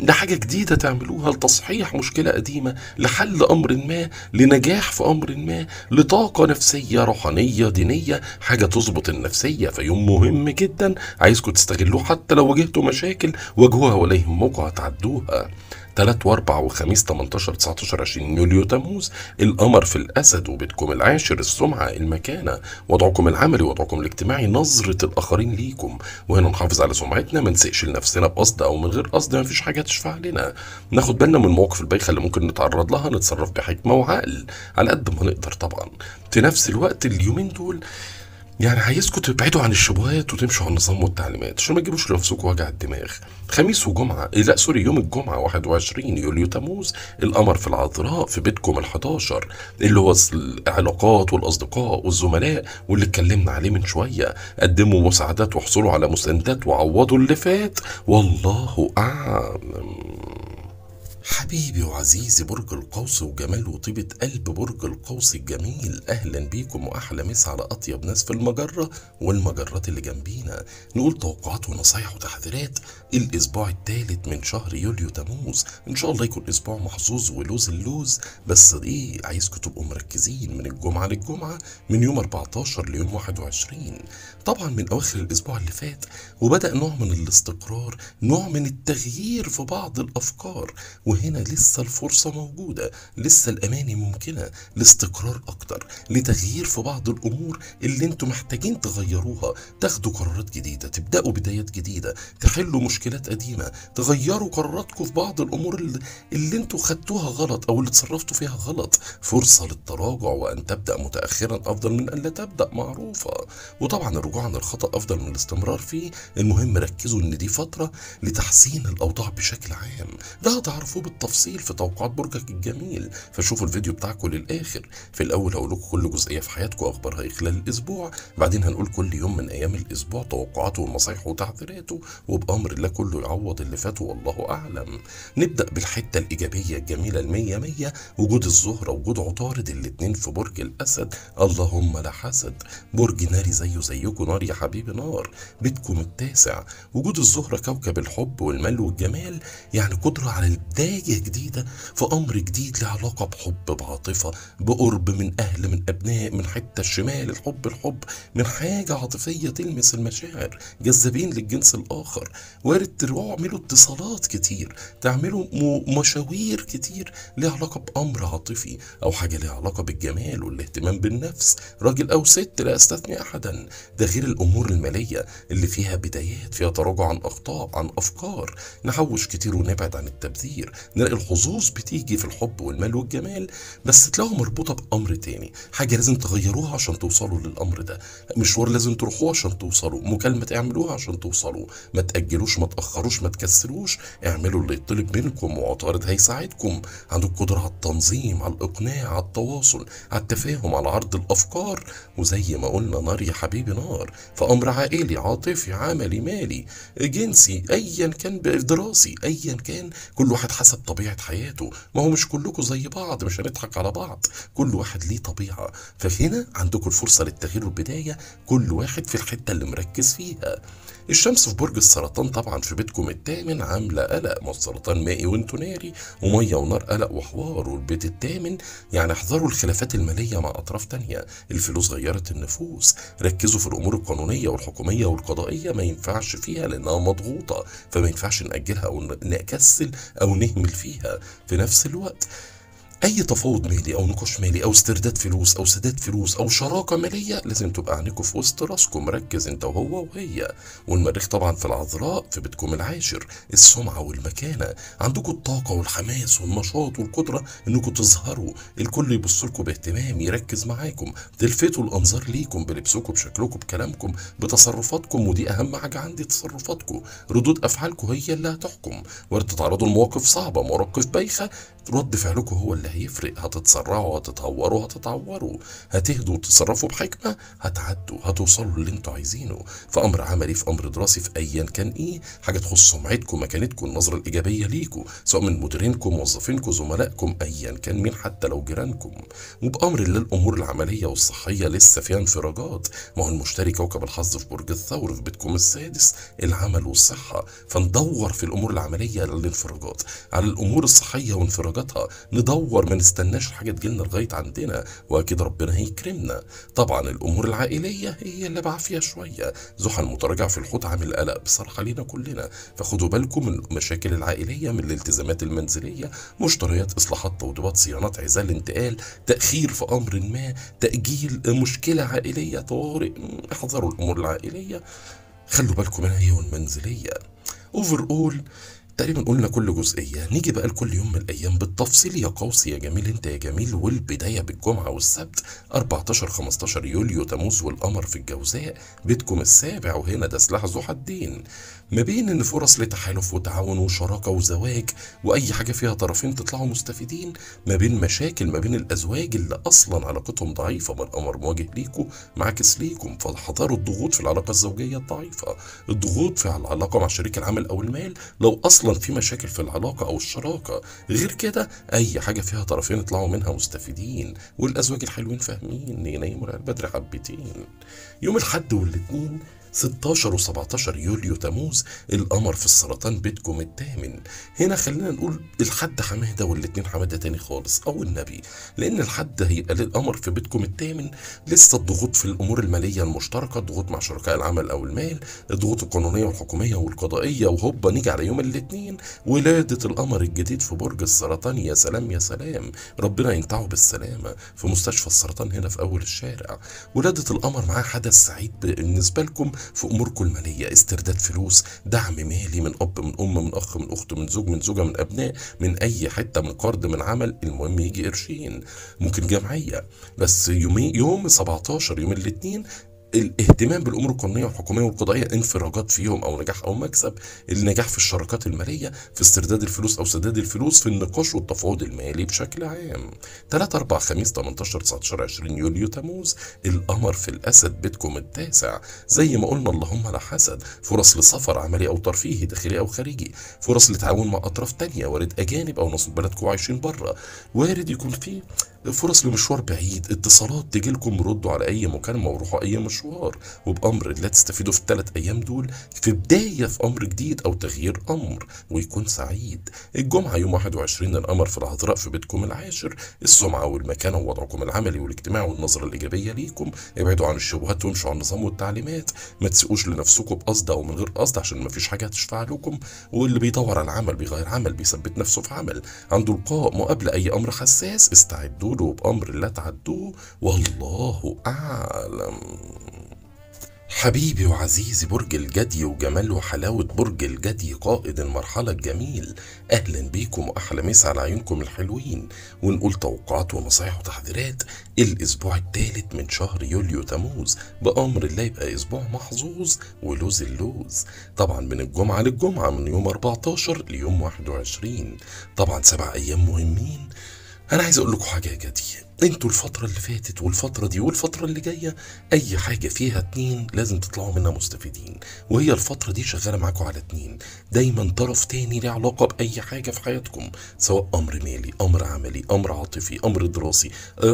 Speaker 1: لحاجة جديدة تعملوها، لتصحيح مشكلة قديمة، لحل أمر ما، لنجاح في أمر ما، لطاقة نفسية روحانية دينية، حاجة تظبط النفسية. فيوم مهم جدا عايزكم تستغلوه، حتى لو واجهتوا مشاكل واجهوها ولا يهمكم، هتعدوها. 3 و4 وخميس 18 19 20 يوليو تموز، القمر في الأسد، وبيتكم العاشر، السمعة، المكانة، وضعكم العملي، وضعكم الاجتماعي، نظرة الآخرين ليكم. وهنا نحافظ على سمعتنا، ما نسقش لنفسنا بقصد أو من غير قصد، ما فيش حاجة تشفع لنا. ناخد بالنا من المواقف البايخة اللي ممكن نتعرض لها، نتصرف بحكمة وعقل على قد ما نقدر طبعا. في نفس الوقت اليومين دول يعني عايزكم تبعدوا عن الشبهات وتمشوا على النظام والتعليمات عشان ما تجيبوش لنفسكم وجع الدماغ. خميس وجمعة، لا سوري، يوم الجمعة 21 يوليو تموز، القمر في العذراء في بيتكم ال11، اللي هو العلاقات والأصدقاء والزملاء، واللي اتكلمنا عليه من شوية. قدموا مساعدات واحصلوا على مساندات وعوضوا اللي فات، والله أعلم. حبيبي وعزيزي برج القوس وجمال وطيبة قلب برج القوس الجميل، أهلا بيكم وأحلى مسا على أطيب ناس في المجرة والمجرات اللي جنبينا. نقول توقعات ونصايح وتحذيرات الأسبوع الثالث من شهر يوليو تموز. إن شاء الله يكون أسبوع محظوظ ولوز اللوز، بس عايزكم تبقوا مركزين من الجمعة للجمعة، من يوم 14 ليوم 21. طبعا من أواخر الأسبوع اللي فات وبدأ نوع من الاستقرار، نوع من التغيير في بعض الأفكار، وهنا لسه الفرصة موجودة، لسه الأماني ممكنة لاستقرار أكتر، لتغيير في بعض الأمور اللي انتوا محتاجين تغيروها، تاخدوا قرارات جديدة، تبدأوا بدايات جديدة، تحلوا مشكلات قديمة، تغيروا قراراتكم في بعض الأمور اللي انتوا خدتوها غلط أو اللي اتصرفتوا فيها غلط. فرصة للتراجع، وأن تبدأ متأخرا أفضل من أن لا تبدأ، معروفة. وطبعا الرجوع عن الخطأ أفضل من الاستمرار فيه. المهم ركزوا إن دي فترة لتحسين الأوضاع بشكل عام، ده هتعرفوه بالتفصيل بالتفصيل في توقعات برجك الجميل، فشوفوا الفيديو بتاعكم للاخر. في الاول هقول لكم كل جزئيه في حياتكم اخبارها خلال الاسبوع، بعدين هنقول كل يوم من ايام الاسبوع توقعاته ونصايحه وتحذيراته، وبامر الله كله يعوض اللي فات والله اعلم. نبدا بالحته الايجابيه الجميله المية مية، وجود الزهره وجود عطارد الاتنين في برج الاسد، اللهم لا حسد. برج ناري زيه زيكم نار يا حبيبي نار، بيتكم التاسع. وجود الزهره كوكب الحب والمال والجمال، يعني قدره على البدايه جديده في امر جديد له علاقه بحب بعاطفه بقرب من اهل من ابناء من حته الشمال، الحب من حاجه عاطفيه تلمس المشاعر، جذابين للجنس الاخر. وارد تعملوا اتصالات كتير، تعملوا مشاوير كتير ليها علاقه بامر عاطفي او حاجه ليها علاقه بالجمال والاهتمام بالنفس، راجل او ست لا استثني احدا. ده غير الامور الماليه اللي فيها بدايات، فيها تراجع عن اخطاء عن افكار، نحوش كتير ونبعد عن التبذير. نلاقي الحظوظ بتيجي في الحب والمال والجمال، بس تلاقوها مربوطه بامر تاني، حاجه لازم تغيروها عشان توصلوا للامر ده، مشوار لازم تروحوه عشان توصلوا، مكالمه تعملوها عشان توصلوا. ما تاجلوش ما تاخروش ما تكسلوش، اعملوا اللي يطلب منكم، وعطارد هيساعدكم. عندك قدره على التنظيم على الاقناع على التواصل على التفاهم على عرض الافكار، وزي ما قلنا نار يا حبيبي نار، فامر عائلي عاطفي عملي مالي جنسي ايا كان دراسي ايا كان، كل واحد حسب طبيعه حياته. ما هو مش كلكم زي بعض، مش هنضحك على بعض، كل واحد ليه طبيعه. فهنا عندكم الفرصه للتغيير والبدايه، كل واحد في الحته اللي مركز فيها. الشمس في برج السرطان طبعا في بيتكم الثامن عامله قلق، ما السرطان مائي وانتوا ناري، وميه ونار قلق وحوار. والبيت الثامن يعني احذروا الخلافات الماليه مع اطراف تانية، الفلوس غيرت النفوس، ركزوا في الامور القانونيه والحكوميه والقضائيه، ما ينفعش فيها لانها مضغوطه، فما ينفعش ناجلها او نكسل او نهمل فيها. في نفس الوقت اي تفاوض مالي او نقاش مالي او استرداد فلوس او سداد فلوس او شراكه ماليه لازم تبقى عينيكم في وسط راسكم، مركز انت وهو وهي. والمريخ طبعا في العذراء في بيتكم العاشر، السمعه والمكانه، عندكم الطاقه والحماس والنشاط والقدره انكم تظهروا، الكل يبص لكم باهتمام يركز معاكم، تلفتوا الانظار ليكم بلبسكم بشكلكم بكلامكم بتصرفاتكم. ودي اهم حاجه عندي، تصرفاتكم ردود افعالكم هي اللي هتحكم. وارد تتعرضوا لمواقف صعبه مواقف بايخه، رد فعلكم هو اللي هيفرق، هتتسرعوا هتتهوروا هتتعوروا، هتهدوا وتتصرفوا بحكمه هتعدوا هتوصلوا للي انتوا عايزينه. في امر عملي في امر دراسي في ايا كان ايه، حاجه تخص سمعتكم مكانتكم النظره الايجابيه ليكم، سواء من مديرينكم موظفينكم زملائكم ايا كان مين حتى لو جيرانكم. وبامر الله الامور العمليه والصحيه لسه فيها انفراجات، ما هو المشتري كوكب الحظ في برج الثور في بيتكم السادس العمل والصحه، فندور في الامور العمليه للانفراجات، على الامور الصحيه وانفراجاتها ندور، ما نستناش الحاجه تجيلنا لغايه عندنا، واكيد ربنا هيكرمنا. طبعا الامور العائليه هي اللي بعافيه شويه، زحل متراجع في الحوت عامل قلق بصراحه لينا كلنا، فخدوا بالكم من المشاكل العائليه من الالتزامات المنزليه، مشتريات اصلاحات توضيبات صيانات عزال انتقال تاخير في امر ما تاجيل مشكله عائليه طوارئ. احذروا الامور العائليه، خلوا بالكم منها هي والمنزليه. اوفر اول تقريبا قلنا كل جزئية. نيجي بقى لكل يوم من الأيام بالتفصيل يا قوس يا جميل أنت يا جميل. والبداية بالجمعة والسبت 14 15 يوليو تموز والقمر في الجوزاء بيتكم السابع، وهنا ده سلاح ذو حدين، ما بين إن فرص لتحالف وتعاون وشراكة وزواج وأي حاجة فيها طرفين تطلعوا مستفيدين، ما بين مشاكل ما بين الأزواج اللي أصلا علاقتهم ضعيفة، ما القمر مواجه ليكم معاكس ليكم، فحضروا الضغوط في العلاقة الزوجية الضعيفة، الضغوط في العلاقة مع شريك العمل أو المال لو أصلا في مشاكل في العلاقة أو الشراكة. غير كده أي حاجة فيها طرفين يطلعوا منها مستفيدين، والأزواج الحلوين فاهمين ينيموا البدر حبتين. يوم الحد والاثنين 16 و17 يوليو تموز القمر في السرطان بيتكم الثامن. هنا خلينا نقول الحد حماده والاثنين حماده تاني خالص او النبي، لان الحد هيبقى للقمر في بيتكم الثامن لسه الضغوط في الامور الماليه المشتركه، الضغوط مع شركاء العمل او المال، الضغوط القانونيه والحكوميه والقضائيه، وهوبا نيجي على يوم الاثنين ولاده القمر الجديد في برج السرطان. يا سلام يا سلام، ربنا ينتعه بالسلامه في مستشفى السرطان هنا في اول الشارع. ولاده القمر معاه حدث سعيد بالنسبه لكم في اموركم الماليه، استرداد فلوس، دعم مالي من اب من ام من اخ من اخت من زوج من زوجه من ابناء من اي حته، من قرض من عمل، المهم يجي قرشين، ممكن جمعيه. بس يوم 17 يوم الاثنين الاهتمام بالامور القانونيه والحكوميه والقضائيه، انفراجات فيهم او نجاح او مكسب، النجاح في الشراكات الماليه، في استرداد الفلوس او سداد الفلوس، في النقاش والتفاوض المالي بشكل عام. 3 4 5 18 19 20 يوليو تموز، القمر في الاسد، بيتكم التاسع. زي ما قلنا اللهم لا حسد، فرص لسفر عملي او ترفيهي داخلي او خارجي، فرص لتعاون مع اطراف تانية، وارد اجانب او ناس من بلدكم عايشين بره، وارد يكون في فرص لمشوار بعيد، اتصالات تجيلكم، ردوا على اي مكالمه وروحوا اي مشوار، وبامر الله تستفيدوا في الثلاث ايام دول في بدايه في امر جديد او تغيير امر، ويكون سعيد. الجمعه يوم 21 القمر في العذراء في بيتكم العاشر، السمعه والمكانه ووضعكم العملي والاجتماعي والنظره الايجابيه ليكم، ابعدوا عن الشبهات وامشوا على النظام والتعليمات، ما تسيئوش لنفسكم بقصد او من غير قصد عشان ما فيش حاجه هتشفع لكم، واللي بيدور على عمل بيغير عمل بيثبت نفسه في عمل، عنده لقاء مقابله اي امر حساس استعدوا له بامر لا تعدوه، والله اعلم. حبيبي وعزيزي برج الجدي وجمال وحلاوة برج الجدي قائد المرحلة الجميل، أهلا بيكم وأحلى مسا على عيونكم الحلوين، ونقول توقعات ونصايح وتحذيرات الأسبوع الثالث من شهر يوليو تموز، بأمر الله يبقى أسبوع محظوظ ولوز اللوز. طبعا من الجمعة للجمعة، من يوم 14 ليوم 21، طبعا 7 أيام مهمين. أنا عايز أقول لكم حاجة يا جدي، انتوا الفترة اللي فاتت والفترة دي والفترة اللي جاية اي حاجة فيها اتنين لازم تطلعوا منها مستفيدين، وهي الفترة دي شغالة معاكم على اتنين، دايما طرف تاني له علاقة بأي حاجة في حياتكم، سواء امر مالي، امر عملي، امر عاطفي، امر دراسي،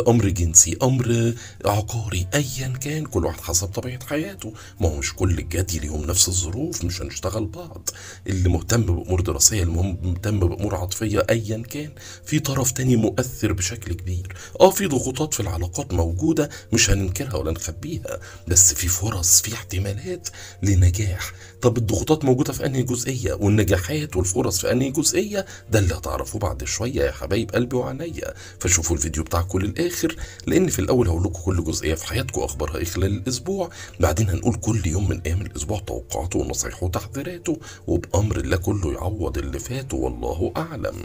Speaker 1: امر جنسي، امر عقاري، ايا كان، كل واحد حسب طبيعة حياته، ما هو مش كل الجدي ليهم نفس الظروف، مش هنشتغل بعض، اللي مهتم بامور دراسية، اللي مهتم بامور عاطفية، ايا كان في طرف تاني مؤثر بشكل كبير. في ضغوطات في العلاقات موجودة مش هننكرها ولا نخبيها، بس في فرص، في احتمالات لنجاح. طب الضغوطات موجودة في انهي جزئية والنجاحات والفرص في انهي جزئية؟ ده اللي هتعرفوه بعد شوية يا حبايب قلبي وعينيا، فشوفوا الفيديو بتاعكم للآخر، لأن في الأول هقول لكم كل جزئية في حياتكم أخبارها إيه خلال الأسبوع، بعدين هنقول كل يوم من أيام الأسبوع توقعاته ونصايحه وتحذيراته، وبأمر الله كله يعوض اللي فات والله أعلم.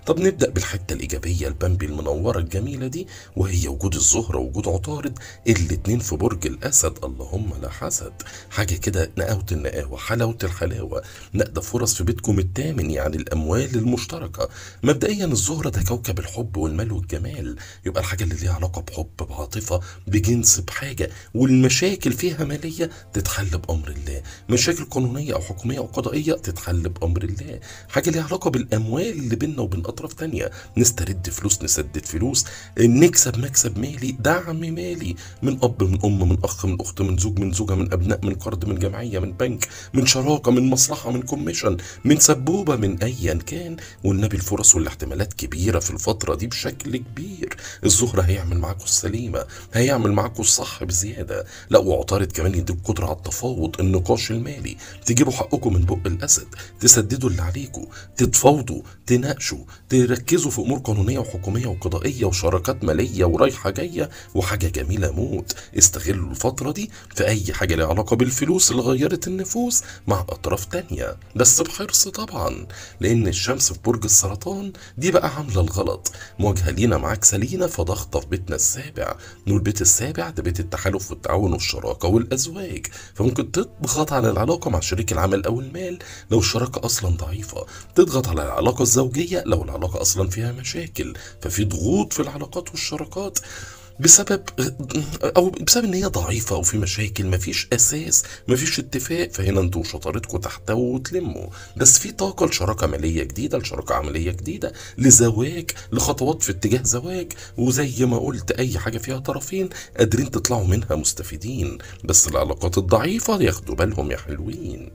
Speaker 1: طب نبدأ بالحتة الإيجابية البامبي المنورة الجميلة دي، وهي وجود الزهرة ووجود عطارد الاتنين في برج الأسد، اللهم لا حسد، حاجة كده نقاوة النقاوة، حلاوة الحلاوة، نقدة فرص في بيتكم الثامن يعني الأموال المشتركة. مبدئيا الزهرة ده كوكب الحب والمال والجمال، يبقى الحاجة اللي ليها علاقة بحب، بعاطفة، بجنس، بحاجة، والمشاكل فيها مالية تتحل بأمر الله، مشاكل قانونية أو حكومية أو قضائية تتحل بأمر الله، حاجة ليها علاقة بالأموال اللي بيننا وبين أطراف تانية، نسترد فلوس، نسدد فلوس، نكسب مكسب مالي، دعم مالي من اب، من ام، من اخ، من اخت، من زوج، من زوجه، من ابناء، من قرض، من جمعيه، من بنك، من شراكه، من مصلحه، من كوميشن، من سبوبه، من ايا كان، والنبي الفرص والاحتمالات كبيره في الفتره دي بشكل كبير. الزهره هيعمل معاكم السليمه، هيعمل معاكم الصح بزياده، لا وعطارد كمان يديك قدره على التفاوض، النقاش المالي، تجيبوا حقكم من بق الاسد، تسددوا اللي عليكم، تتفاوضوا، تناقشوا، تركزوا في امور قانونيه وحكوميه وقضائيه وشراكات ماليه ورايحه جايه، وحاجه جميله موت. استغلوا الفتره دي في اي حاجه لها علاقه بالفلوس اللي غيرت النفوس مع اطراف تانية، بس بحرص طبعا، لان الشمس في برج السرطان دي بقى عامله الغلط، مواجهه لينا معاك سلينا فضغطه في بيتنا السابع، والبيت السابع ده بيت التحالف والتعاون والشراكه والازواج، فممكن تضغط على العلاقه مع شريك العمل او المال لو الشراكه اصلا ضعيفه، تضغط على العلاقه الزوجيه لو العلاقه اصلا فيها مشاكل، ففي ضغوط في العلاقات والشراكات بسبب ان هي ضعيفه او في مشاكل، مفيش اساس، مفيش اتفاق، فهنا انتوا شطارتكم تحتووا وتلموا، بس في طاقه لشراكه ماليه جديده، لشراكه عمليه جديده، لزواج، لخطوات في اتجاه زواج، وزي ما قلت اي حاجه فيها طرفين قادرين تطلعوا منها مستفيدين، بس العلاقات الضعيفه ياخدوا بالهم يا حلوين.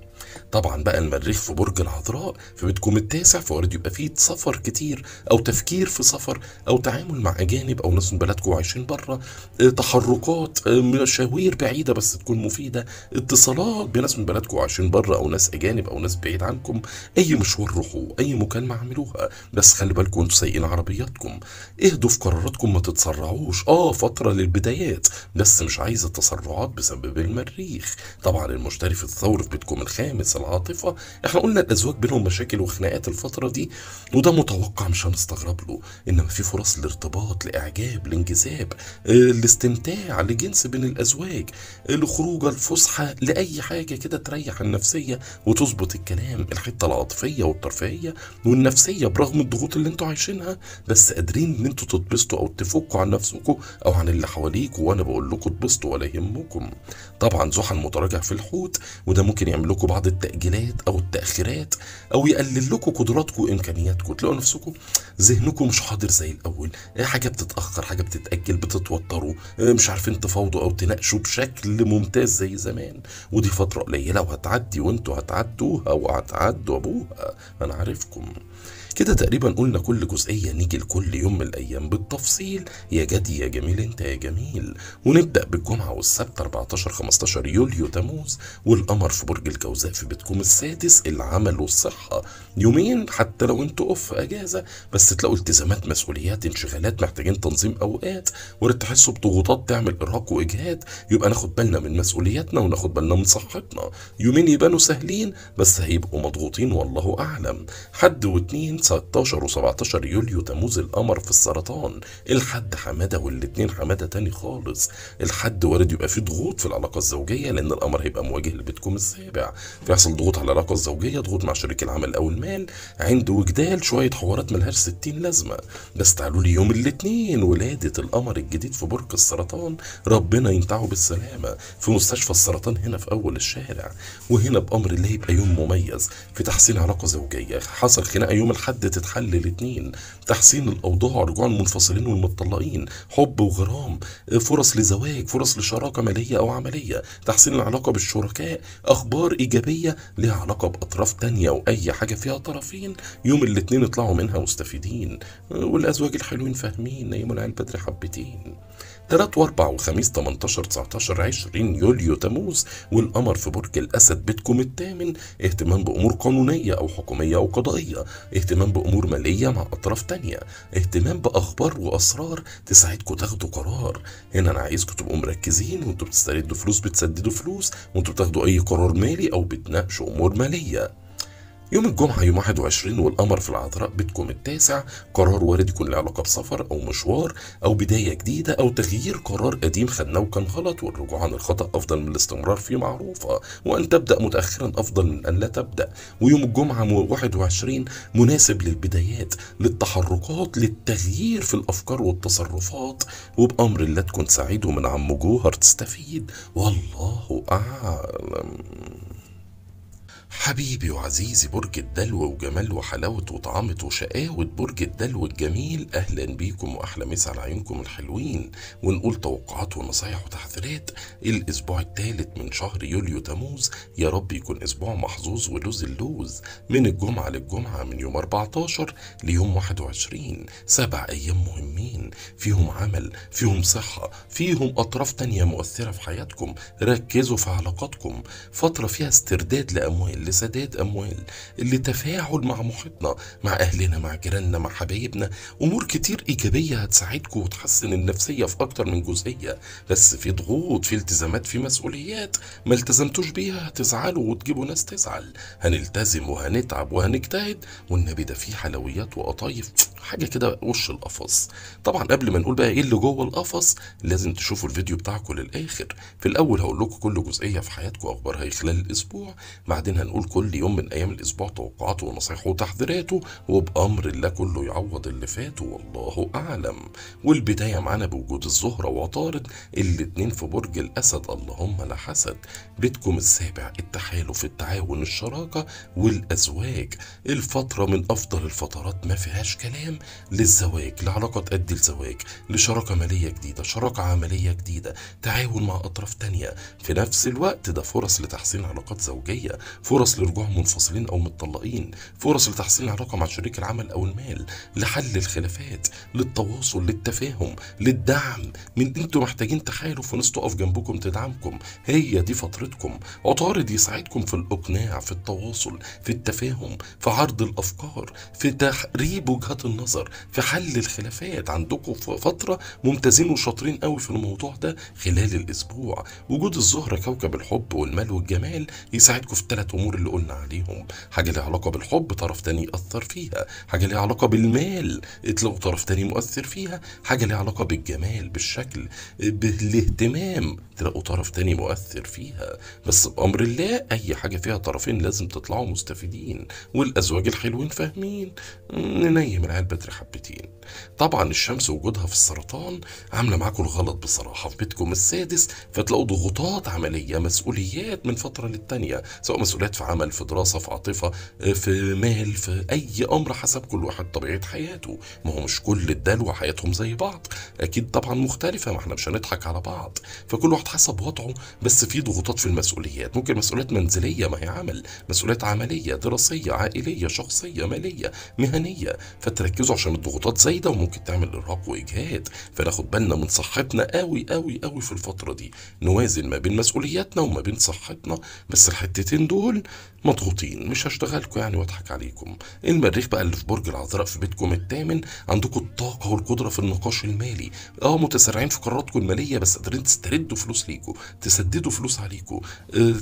Speaker 1: طبعا بقى المريخ في برج العذراء في بيتكم التاسع، فوارد يبقى فيه سفر كتير او تفكير في سفر او تعامل مع اجانب او ناس من بلدكم عايشين بره، تحركات، مشاوير بعيده بس تكون مفيده، اتصالات بناس من بلدكم عايشين بره او ناس اجانب او ناس بعيد عنكم، اي مشوار روحوا، اي مكالمه اعملوها، بس خلي بالكم انتوا سايقين عربياتكم، اهدوا في قراراتكم، ما تتسرعوش، فتره للبدايات بس مش عايزه تسرعات بسبب المريخ. طبعا المشتري في الثور في بيتكم الخامس العاطفه، احنا قلنا الازواج بينهم مشاكل وخناقات الفتره دي، وده متوقع مش هنستغرب له، انما في فرص لارتباط، لاعجاب، لانجذاب، الاستمتاع لجنس بين الازواج، الخروجه الفسحه لاي حاجه كده تريح النفسيه وتظبط الكلام، الحته العاطفيه والترفيهيه والنفسيه برغم الضغوط اللي انتوا عايشينها، بس قادرين ان انتوا تتبسطوا او تفكوا عن نفسكم او عن اللي حواليكوا، وانا بقول لكم اتبسطوا ولا يهمكم. طبعا زحل متراجع في الحوت، وده ممكن يعمل لكم بعض التاجيلات او التاخيرات او يقلل لكم قدراتكم وامكانياتكم، تلاقوا نفسكم ذهنكم مش حاضر زي الاول، حاجه بتتاخر، حاجه بتتاجل، بتتوتروا، مش عارفين تفاوضوا او تناقشوا بشكل ممتاز زي زمان. ودي فتره قليله وهتعدي، وانتوا هتعدوها وهتعدوا ابوها، انا عارفكم. كده تقريبا قلنا كل جزئية، نيجي لكل يوم من الأيام بالتفصيل. يا جدي يا جميل انت يا جميل. ونبدأ بالجمعة والسبت 14-15 يوليو تموز، والقمر في برج الجوزاء في بيتكم السادس، العمل والصحة. يومين حتى لو انتوا اوف اجازة، بس تلاقوا التزامات، مسؤوليات، انشغالات، محتاجين تنظيم اوقات، وارد تحسوا بضغوطات تعمل ارهاق واجهاد، يبقى ناخد بالنا من مسؤولياتنا وناخد بالنا من صحتنا. يومين يبانوا سهلين بس هيبقوا مضغوطين والله اعلم. حد واثنين 16 و17 يوليو تموز، القمر في السرطان، الحد حماده والاتنين حماده تاني خالص. الحد وارد يبقى فيه ضغوط في العلاقه الزوجيه لان القمر هيبقى مواجه لبيتكم السابع، فيحصل ضغوط على العلاقه الزوجيه، ضغوط مع شريك العمل او المال، عند وجدال، شويه حوارات ملهاش 60 لازمه. بس تعالوا لي يوم الاثنين، ولاده القمر الجديد في برج السرطان، ربنا ينتعه بالسلامه في مستشفى السرطان هنا في اول الشارع. وهنا بامر الله يبقى يوم مميز في تحسين علاقه زوجيه، حصل خناقه يوم الحد تتحل الاثنين، تحسين الاوضاع، رجوع المنفصلين والمطلقين، حب وغرام، فرص لزواج، فرص لشراكه ماليه او عمليه، تحسين العلاقه بالشركاء، اخبار ايجابيه ليها علاقه باطراف تانية واي حاجه فيها طرفين، يوم الاثنين اطلعوا منها مستفيدين. والازواج الحلوين فاهمين، نيموا العيال بدري حبتين. 3 و4 وخميس 18-19-20 يوليو تموز، والقمر في برج الأسد بيتكم الثامن، اهتمام بأمور قانونية أو حكومية أو قضائية، اهتمام بأمور مالية مع أطراف تانية، اهتمام بأخبار وأسرار تساعدكم تاخدوا قرار. هنا أنا عايزكم تبقوا مركزين وانتوا بتستردوا فلوس، بتسددوا فلوس، وانتوا بتاخدوا أي قرار مالي أو بتناقشوا أمور مالية. يوم الجمعة يوم 21 والقمر في العذراء بيتكم التاسع، قرار وارد يكون له علاقة بسفر أو مشوار أو بداية جديدة أو تغيير قرار قديم خدناه وكان غلط، والرجوع عن الخطأ أفضل من الاستمرار فيه معروفة، وأن تبدأ متأخرا أفضل من أن لا تبدأ. ويوم الجمعة 21 مناسب للبدايات، للتحركات، للتغيير في الأفكار والتصرفات، وبأمر الله تكون سعيد ومن عم جوهر تستفيد، والله أعلم. حبيبي وعزيزي برج الدلو، وجمال وحلاوة وطعامة وشقاوة برج الدلو الجميل، أهلا بيكم وأحلى مسا على عيونكم الحلوين. ونقول توقعات ونصايح وتحذيرات الأسبوع الثالث من شهر يوليو تموز، يا رب يكون أسبوع محظوظ ولوز اللوز، من الجمعة للجمعة، من يوم 14 ليوم 21، 7 أيام مهمين، فيهم عمل، فيهم صحة، فيهم أطراف تانية مؤثرة في حياتكم. ركزوا في علاقاتكم، فترة فيها استرداد لأموال، لسداد أموال، اللي تفاعل مع محيطنا، مع أهلنا، مع جيراننا، مع حبايبنا، أمور كتير إيجابية هتساعدكم وتحسن النفسية في أكتر من جزئية. بس في ضغوط، في التزامات، في مسؤوليات ما التزمتوش بيها هتزعلوا وتجيبوا ناس تزعل. هنلتزم وهنتعب وهنجتهد، والنبي ده فيه حلويات وقطايف، حاجة كده وش القفص. طبعا قبل ما نقول بقى ايه اللي جوه القفص، لازم تشوفوا الفيديو بتاعكم للآخر. في الأول هقول لكم كل جزئية في حياتكم أخبارها ايه خلال الأسبوع، بعدين هنقول كل يوم من أيام الأسبوع توقعاته ونصايحه وتحذيراته، وبأمر الله كله يعوض اللي فاته والله أعلم. والبداية معانا بوجود الزهرة وعطارد الاتنين في برج الأسد، اللهم لا حسد، بيتكم السابع، التحالف، التعاون، الشراكة والأزواج. الفترة من أفضل الفترات ما فيهاش كلام للزواج، لعلاقة تؤدي لزواج، لشراكة مالية جديدة، شراكة عملية جديدة، تعاون مع أطراف تانية. في نفس الوقت ده فرص لتحسين علاقات زوجية، فرص لرجوع منفصلين أو متطلقين، فرص لتحسين العلاقة مع شريك العمل أو المال، لحل الخلافات، للتواصل، للتفاهم، للدعم. من انتوا محتاجين تحالف وناس تقف جنبكم تدعمكم، هي دي فترتكم. عطارد يساعدكم في الإقناع، في التواصل، في التفاهم، في عرض الأفكار، في تقريب وجهات النظر، في حل الخلافات. عندكم فترة ممتازين وشاطرين قوي في الموضوع ده خلال الأسبوع. وجود الزهرة كوكب الحب والمال والجمال يساعدكم في ال3 أمور الامور اللي قلنا عليهم. حاجه ليها علاقه بالحب طرف تاني ياثر فيها، حاجه ليها علاقه بالمال تلاقوا طرف تاني مؤثر فيها، حاجه ليها علاقه بالجمال بالشكل بالاهتمام تلاقوا طرف تاني مؤثر فيها. بس بامر الله اي حاجه فيها طرفين لازم تطلعوا مستفيدين، والازواج الحلوين فاهمين. ننيم العيال بدري حبتين. طبعا الشمس وجودها في السرطان عامله معاكم الغلط بصراحه في بيتكم السادس، فتلاقوا ضغوطات عمليه، مسؤوليات من فتره للتانيه، سواء مسؤوليات في عمل، في دراسه، في عاطفه، في مال، في اي امر حسب كل واحد طبيعه حياته. ما هو مش كل الدلوة حياتهم زي بعض، اكيد طبعا مختلفه، ما احنا مش هنضحك على بعض، فكل واحد حسب وضعه. بس في ضغوطات في المسؤوليات، ممكن مسؤوليات منزليه ما هي عمل، مسؤوليات عمليه دراسيه عائليه شخصيه ماليه مهنيه، فتركزوا عشان الضغوطات زايده وممكن تعمل ارهاق واجهاد. فناخد بالنا من صحتنا قوي قوي قوي في الفتره دي، نوازن ما بين مسؤولياتنا وما بين صحتنا. بس الحتتين دول مضغوطين، مش هشتغلكم يعني واضحك عليكم. المريخ بقى اللي في برج العذراء في بيتكم الثامن، عندكم الطاقه والقدره في النقاش المالي، متسارعين في قراراتكم الماليه بس قادرين تستردوا فلوس ليكم، تسددوا فلوس عليكم،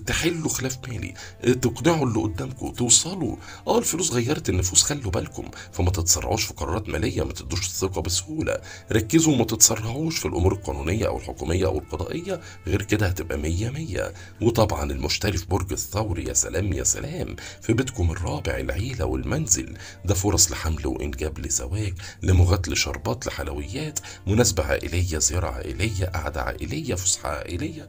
Speaker 1: تحلوا خلاف مالي، تقنعوا اللي قدامكم، توصلوا. الفلوس غيرت النفوس، خلوا بالكم، فما تتسرعوش في قرارات ماليه، ما تدوش الثقه بسهوله، ركزوا وما تتسرعوش في الامور القانونيه او الحكوميه او القضائيه، غير كده هتبقى مية مية. وطبعا المشتري في برج الثور، يا سلام يا سلام، في بيتكم الرابع العيله والمنزل، ده فرص لحمل وانجاب، لزواج، لمغاة، لشربات، لحلويات، مناسبه عائليه، زياره عائليه، قعده عائليه، فسحه عائليه،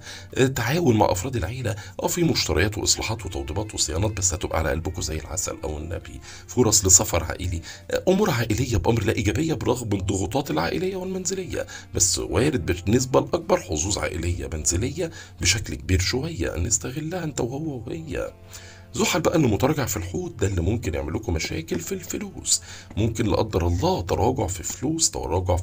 Speaker 1: تعاون مع افراد العيله، في مشتريات واصلاحات وتوضيبات وصيانات، بس هتبقى على قلبكم زي العسل او النبي. فرص لسفر عائلي، امور عائليه بامر لا ايجابيه برغم الضغوطات العائليه والمنزليه، بس وارد بالنسبه الاكبر حظوظ عائليه منزليه بشكل كبير شويه، نستغلها انت وهو وهي. زحل بقى انه متراجع في الحوت، ده اللي ممكن يعمل لكم مشاكل في الفلوس، ممكن لا قدر الله تراجع في فلوس، تراجع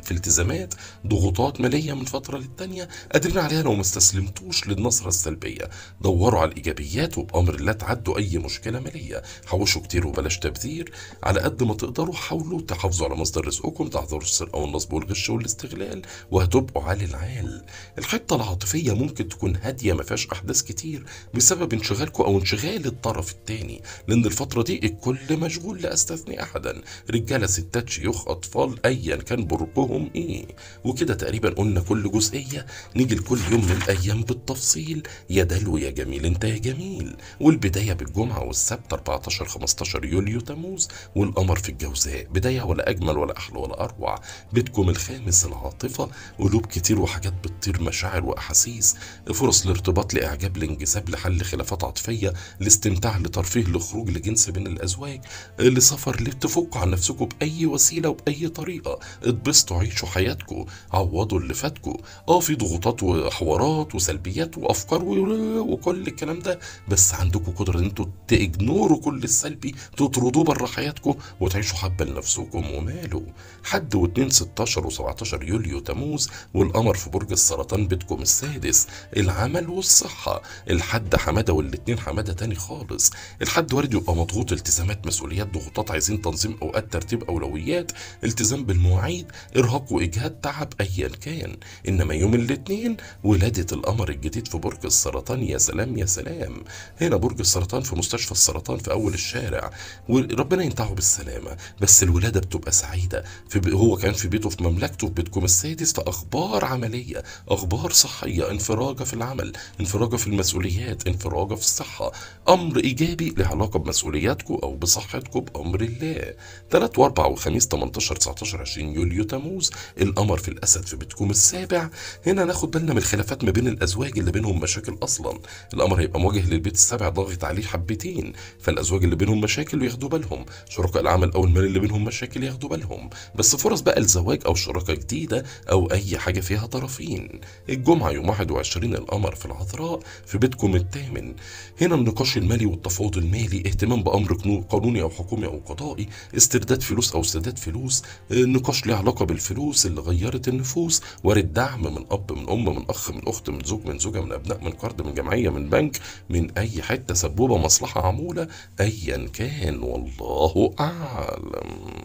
Speaker 1: في التزامات، ضغوطات ماليه من فتره للتانيه قادرين عليها لو ما استسلمتوش للنظره السلبيه. دوروا على الايجابيات وبامر الله تعدوا اي مشكله ماليه، حوشوا كتير وبلاش تبذير، على قد ما تقدروا حاولوا تحافظوا على مصدر رزقكم، تحذروا السرقه والنصب والغش والاستغلال، وهتبقوا عالي العال. الحته العاطفيه ممكن تكون هاديه ما فيهاش احداث كتير بسبب انشغالكم او انشغال الطرف التاني، لان الفتره دي الكل مشغول لا استثني احدا، رجاله ستات شيوخ اطفال ايا كان برقهم ايه. وكده تقريبا قلنا كل جزئيه، نيجي لكل يوم من الايام بالتفصيل. يا دلو يا جميل انت يا جميل. والبدايه بالجمعه والسبت 14 15 يوليو تموز، والقمر في الجوزاء، بدايه ولا اجمل ولا احلى ولا اروع. بيتكم الخامس العاطفه، قلوب كتير وحاجات بتطير، مشاعر واحاسيس، فرص لارتباط، لاعجاب، لانجذاب، لحل خلافات عاطفيه، لاستمتاع، لترفيه، لخروج، لجنس بين الازواج، لسفر، لتفكوا عن نفسكم باي وسيله وباي طريقه، اتبسطوا، عيشوا حياتكم، عوضوا اللي فاتكم. في ضغوطات وحوارات وسلبيات وافكار وكل الكلام ده، بس عندكم قدره ان انتوا تجنوروا كل السلبي، تطردوه بره حياتكم وتعيشوا حبه لنفسكم وماله. حد و2 16 و17 يوليو تموز، والقمر في برج السرطان بيتكم السادس، العمل والصحه. الحد حماده والاثنين حماده تاني خالص. الحد وارد يبقى مضغوط، التزامات، مسؤوليات، ضغوطات، عايزين تنظيم اوقات، ترتيب اولويات، التزام بالمواعيد، ارهاق واجهاد، تعب ايا كان. انما يوم الاثنين ولاده القمر الجديد في برج السرطان، يا سلام يا سلام. هنا برج السرطان في مستشفى السرطان في اول الشارع، وربنا ينتعه بالسلامه. بس الولاده بتبقى سعيده، هو كان في بيته في مملكته في بيتكم السادس، في اخبار عمليه، اخبار صحيه، انفراجه في العمل، انفراجه في المسؤوليات، انفراجه في الصحه، امر ايجابي له علاقه بمسؤولياتكم او بصحتكم بامر الله. 3 و4 وخميس 18 19 20 يوليو تموز، القمر في الاسد في بيتكم السابع. هنا ناخد بالنا من الخلافات ما بين الازواج اللي بينهم مشاكل اصلا، القمر هيبقى موجه للبيت السابع، ضاغط عليه حبتين، فالازواج اللي بينهم مشاكل ياخدوا بالهم، شركاء العمل او المال اللي بينهم مشاكل ياخدوا بالهم. بس فرص بقى الزواج او شراكه جديده او اي حاجه فيها طرفين. الجمعه يوم 21 القمر في العذراء في بيتكم الثامن، هنا النقاش المالي والتفاوض المالي، اهتمام بامر قانوني او حكومي او قضائي، استرداد فلوس او سداد فلوس، نقاش له علاقه بالفلوس اللي غيرت النفوس، وارد دعم من اب، من ام، من اخ، من اخت، من زوج، من زوجه، من ابناء، من قرض، من جمعيه، من بنك، من اي حته، سبوبه، مصلحه، عموله، ايا كان، والله اعلم.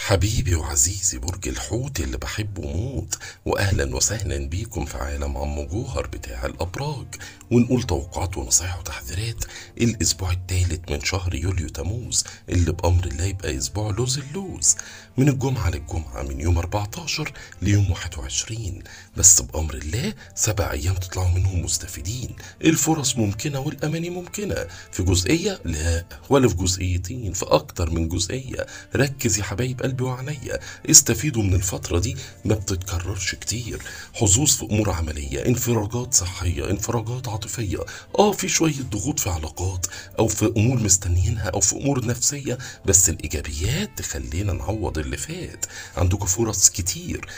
Speaker 1: حبيبي وعزيزي برج الحوت اللي بحبه موت، واهلا وسهلا بيكم في عالم عم جوهر بتاع الابراج، ونقول توقعات ونصايح وتحذيرات الاسبوع الثالث من شهر يوليو تموز اللي بامر الله يبقى اسبوع لوز اللوز، من الجمعه للجمعه، من يوم 14 ليوم 21، بس بامر الله 7 ايام تطلعوا منهم مستفيدين. الفرص ممكنه والاماني ممكنه، في جزئيه لا، ولا في جزئيتين، في اكتر من جزئيه. ركز يا حبايب قلبي وعينيا، استفيدوا من الفترة دي، ما بتتكررش كتير. حظوظ في امور عملية، انفراجات صحية، انفراجات عاطفية، في شوية ضغوط في علاقات او في امور مستنيينها او في امور نفسية، بس الايجابيات تخلينا نعوض اللي فات. عندكم فرص كتير،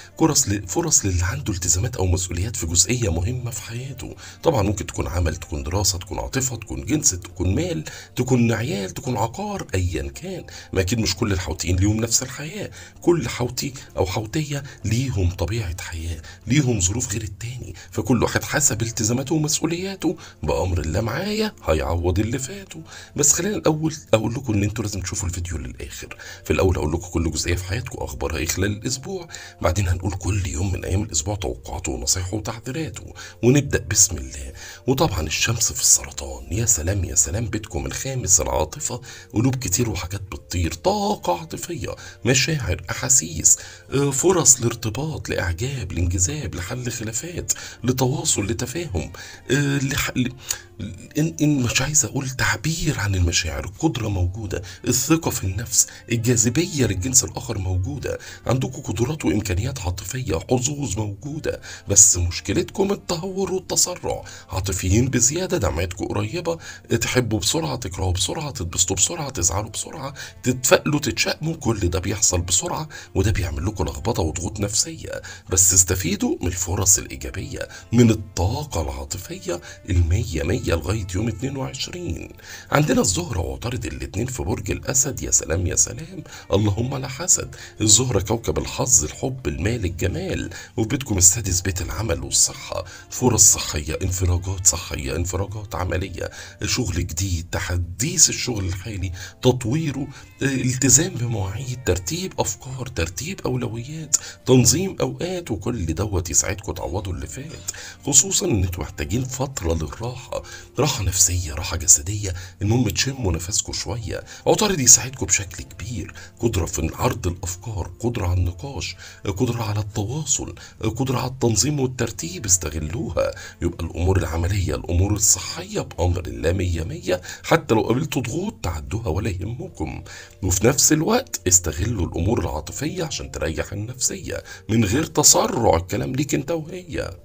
Speaker 1: فرص للي عنده التزامات او مسؤوليات في جزئية مهمة في حياته. طبعا ممكن تكون عمل، تكون دراسة، تكون عاطفة، تكون جنس، تكون مال، تكون عيال، تكون عقار، ايا كان. ما اكيد مش كل الحوتيين ليهم نفس الحياة، كل حوتي او حوتية ليهم طبيعة حياة، ليهم ظروف غير التاني، فكل واحد حسب التزاماته ومسؤولياته بأمر الله معايا هيعوض اللي فاته. بس خلينا الاول اقول لكم ان انتوا لازم تشوفوا الفيديو للاخر. في الاول اقول لكم كل جزئية في حياتكم اخبارها ايه خلال الاسبوع، بعدين هنقول كل يوم من ايام الاسبوع توقعاته ونصايحه وتحذيراته، ونبدأ بسم الله. وطبعا الشمس في السرطان، يا سلام يا سلام، بيتكم الخامس العاطفة، قلوب كتير وحاجات بتطير، طاقة عاطفية، مشاعر، احاسيس، فرص لارتباط، لاعجاب، لانجذاب، لحل خلافات، لتواصل، لتفاهم، إن مش عايز اقول تعبير عن المشاعر، القدرة موجودة، الثقة في النفس، الجاذبية للجنس الاخر موجودة، عندكم قدرات وامكانيات عاطفية، حظوظ موجودة، بس مشكلتكم التهور والتسرع، عاطفيين بزيادة، دمعتكم قريبة، تحبوا بسرعة، تكرهوا بسرعة، تتبسطوا بسرعة، تزعلوا بسرعة، تتفائلوا، تتشائموا، كل ده بيحصل بسرعة، وده بيعمل لكم لخبطة وضغوط نفسية. بس استفيدوا من الفرص الإيجابية، من الطاقة العاطفية المية مية لغاية يوم 22. عندنا الزهرة وعطارد الاتنين في برج الأسد، يا سلام يا سلام، اللهم لا حسد. الزهرة كوكب الحظ، الحب، المال، الجمال، وفي بيتكم السادس بيت العمل والصحة، فرص صحية، انفراجات صحية، انفراجات عملية، شغل جديد، تحديث الشغل الحالي، تطويره، التزام بمواعيد، ترتيب افكار، ترتيب اولويات، تنظيم اوقات، وكل دوت يساعدكم تعوضوا اللي فات. خصوصا ان انتوا محتاجين فتره للراحه، راحه نفسيه، راحه جسديه، المهم تشموا نفسكم شويه. عطارد يساعدكم بشكل كبير، قدره في عرض الافكار، قدره على النقاش، قدره على التواصل، قدره على التنظيم والترتيب، استغلوها. يبقى الامور العمليه، الامور الصحيه بامر الله مية مية، حتى لو قابلتوا ضغوط تعدوها ولا يهمكم. وفي نفس الوقت استغلوا الامور العاطفيه عشان تريح النفسيه من غير تسرع، الكلام ليك انت وهي.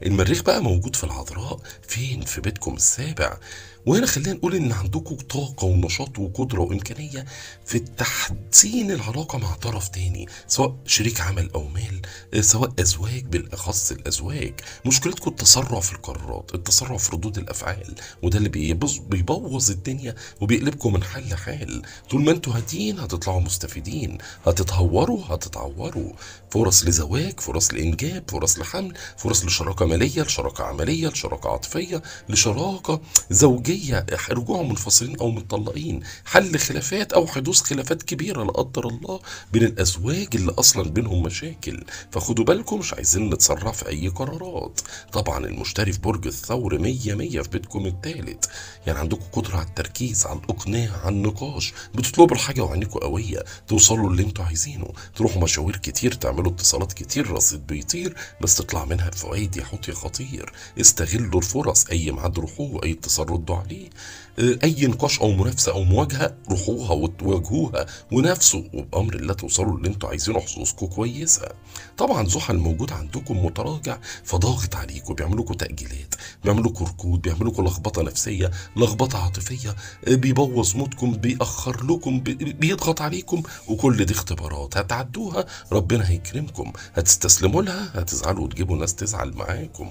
Speaker 1: المريخ بقى موجود في العذراء، فين؟ في بيتكم السابع. وهنا خلينا نقول ان عندكم طاقة ونشاط وقدرة وامكانية في تحسين العلاقة مع طرف تاني، سواء شريك عمل او مال، سواء ازواج، بالاخص الازواج. مشكلتكم التسرع في القرارات، التسرع في ردود الافعال، وده اللي بيبوظ الدنيا وبيقلبكم من حل لحال. طول ما انتوا هاديين هتطلعوا مستفيدين، هتتهوروا هتتعوروا. فرص لزواج، فرص لانجاب، فرص لحمل، فرص لشراكة مالية، لشراكة عملية، لشراكة عاطفية، لشراكة زوجية، رجوع منفصلين او متطلقين، حل خلافات او حدوث خلافات كبيرة لا قدر الله بين الازواج اللي اصلا بينهم مشاكل. فخدوا بالكم، مش عايزين نتسرع في اي قرارات. طبعا المشتري في برج الثور مية مية في بيتكم الثالث، يعني عندكم قدرة على التركيز، على الاقناع، على النقاش، بتطلبوا الحاجة وعينيكم قوية، توصلوا اللي انتوا عايزينه، تروحوا مشاوير كتير، تعملوا اتصالات كتير، رصيد بيطير، بس تطلع منها بفوائد يا حوت يا خطير. استغلوا الفرص، اي ميعاد روحوه، اي اتصال ردوا عليه، اي نقاش او منافسه او مواجهه روحوها وتواجهوها ونفسوا، وبامر الله توصلوا اللي انتوا عايزينه، حظوظكم كويسه. طبعا زحل موجود عندكم متراجع، فضاغط عليكم، بيعملوا لكم تاجيلات، بيعملوا لكم ركود، بيعملوا لكم لخبطه نفسيه، لخبطه عاطفيه، بيبوظ مودكم، بيأخر لكم، بيضغط عليكم، وكل دي اختبارات هتعدوها، ربنا هيكرمكم. هتستسلموا لها هتزعلوا وتجيبوا ناس تزعل معاكم.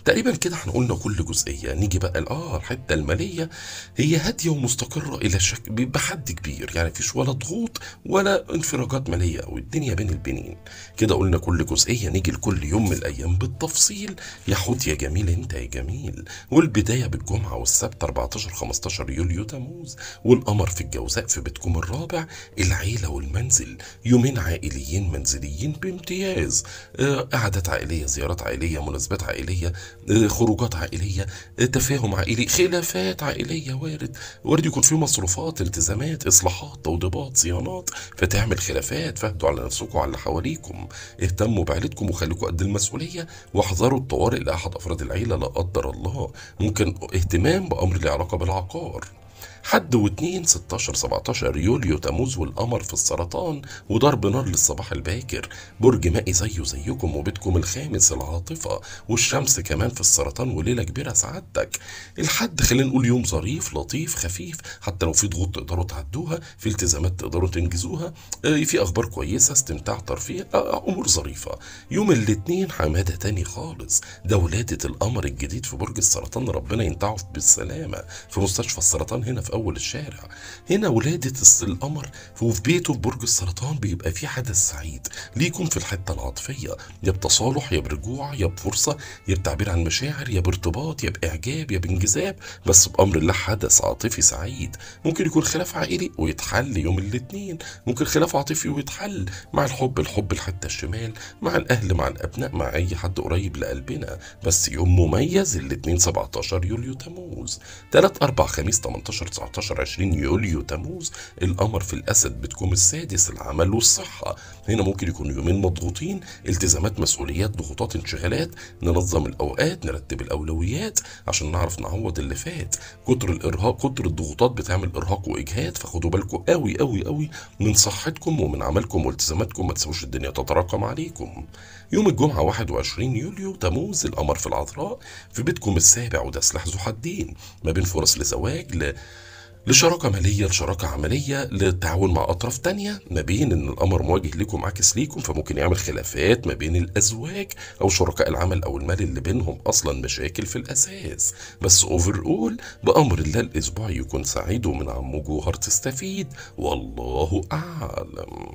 Speaker 1: تقريبا كده احنا قلنا كل جزئية. نيجي بقى الحتة المالية، هي هادية ومستقرة إلى بحد كبير، يعني مفيش ولا ضغوط ولا انفراجات مالية أو الدنيا بين البنين. كده قلنا كل جزئية. نيجي لكل يوم من الأيام بالتفصيل. يا حوت يا جميل أنت يا جميل. والبداية بالجمعة والسبت 14 15 يوليو تموز، والقمر في الجوزاء في بيتكم الرابع. العيلة والمنزل، يومين عائليين منزليين بامتياز. قعدات عائلية، زيارات عائلية، مناسبات عائلية، خروجات عائلية، تفاهم عائلي، خلافات عائلية. وارد يكون في مصروفات، التزامات، إصلاحات، توضيبات، صيانات، فتعمل خلافات. فاهدوا على نفسكم وعلى اللي حواليكم. اهتموا بعيلتكم وخليكم قد المسؤولية، واحذروا الطوارئ لأحد أفراد العيلة لا قدر الله. ممكن اهتمام بأمر له علاقة بالعقار. حد واتنين 16 17 يوليو تموز، والقمر في السرطان وضرب نار للصباح الباكر. برج مائي زيه زيكم وبيتكم الخامس العاطفة، والشمس كمان في السرطان وليلة كبيرة سعادتك. الحد خلينا نقول يوم ظريف لطيف خفيف، حتى لو في ضغوط تقدروا تعدوها، في التزامات تقدروا تنجزوها، في أخبار كويسة، استمتاع، ترفيه، أمور ظريفة. يوم الاثنين حمادة تاني خالص، ده ولادة القمر الجديد في برج السرطان، ربنا ينتعه بالسلامة في مستشفى السرطان هنا في أول الشارع. هنا ولادة القمر وفي بيته في برج السرطان بيبقى في حدث سعيد ليكم في الحتة العاطفية، يا بتصالح يا برجوع يا بفرصة يا بتعبير عن مشاعر يا بارتباط يا بإعجاب يا بانجذاب، بس بأمر الله حدث عاطفي سعيد. ممكن يكون خلاف عائلي ويتحل يوم الاثنين، ممكن خلاف عاطفي ويتحل مع الحب الحتة الشمال، مع الأهل مع الأبناء مع أي حد قريب لقلبنا. بس يوم مميز الاثنين 17 يوليو تموز. 3 4 خميس 18 19 20 يوليو تموز، القمر في الأسد بتكون السادس العمل والصحة. هنا ممكن يكونوا يومين مضغوطين، التزامات، مسؤوليات، ضغوطات، انشغالات، ننظم الأوقات، نرتب الأولويات عشان نعرف نعوض اللي فات. كتر الإرهاق، كتر الضغوطات بتعمل إرهاق وإجهاد، فخدوا بالكم قوي قوي قوي من صحتكم ومن عملكم والتزاماتكم، ما تسيبوش الدنيا تتراكم عليكم. يوم الجمعة 21 يوليو تموز، القمر في العذراء في بيتكم السابع، وده سلاح ذو حدين، ما بين فرص لزواج، لشراكة مالية، لشراكة عملية، للتعاون مع أطراف تانية، ما بين إن القمر مواجه لكم عاكس ليكم، فممكن يعمل خلافات ما بين الأزواج أو شركاء العمل أو المال اللي بينهم أصلا مشاكل في الأساس. بس أوفر أول بأمر الله الأسبوع يكون سعيد، ومن عمو جوهر تستفيد، والله أعلم.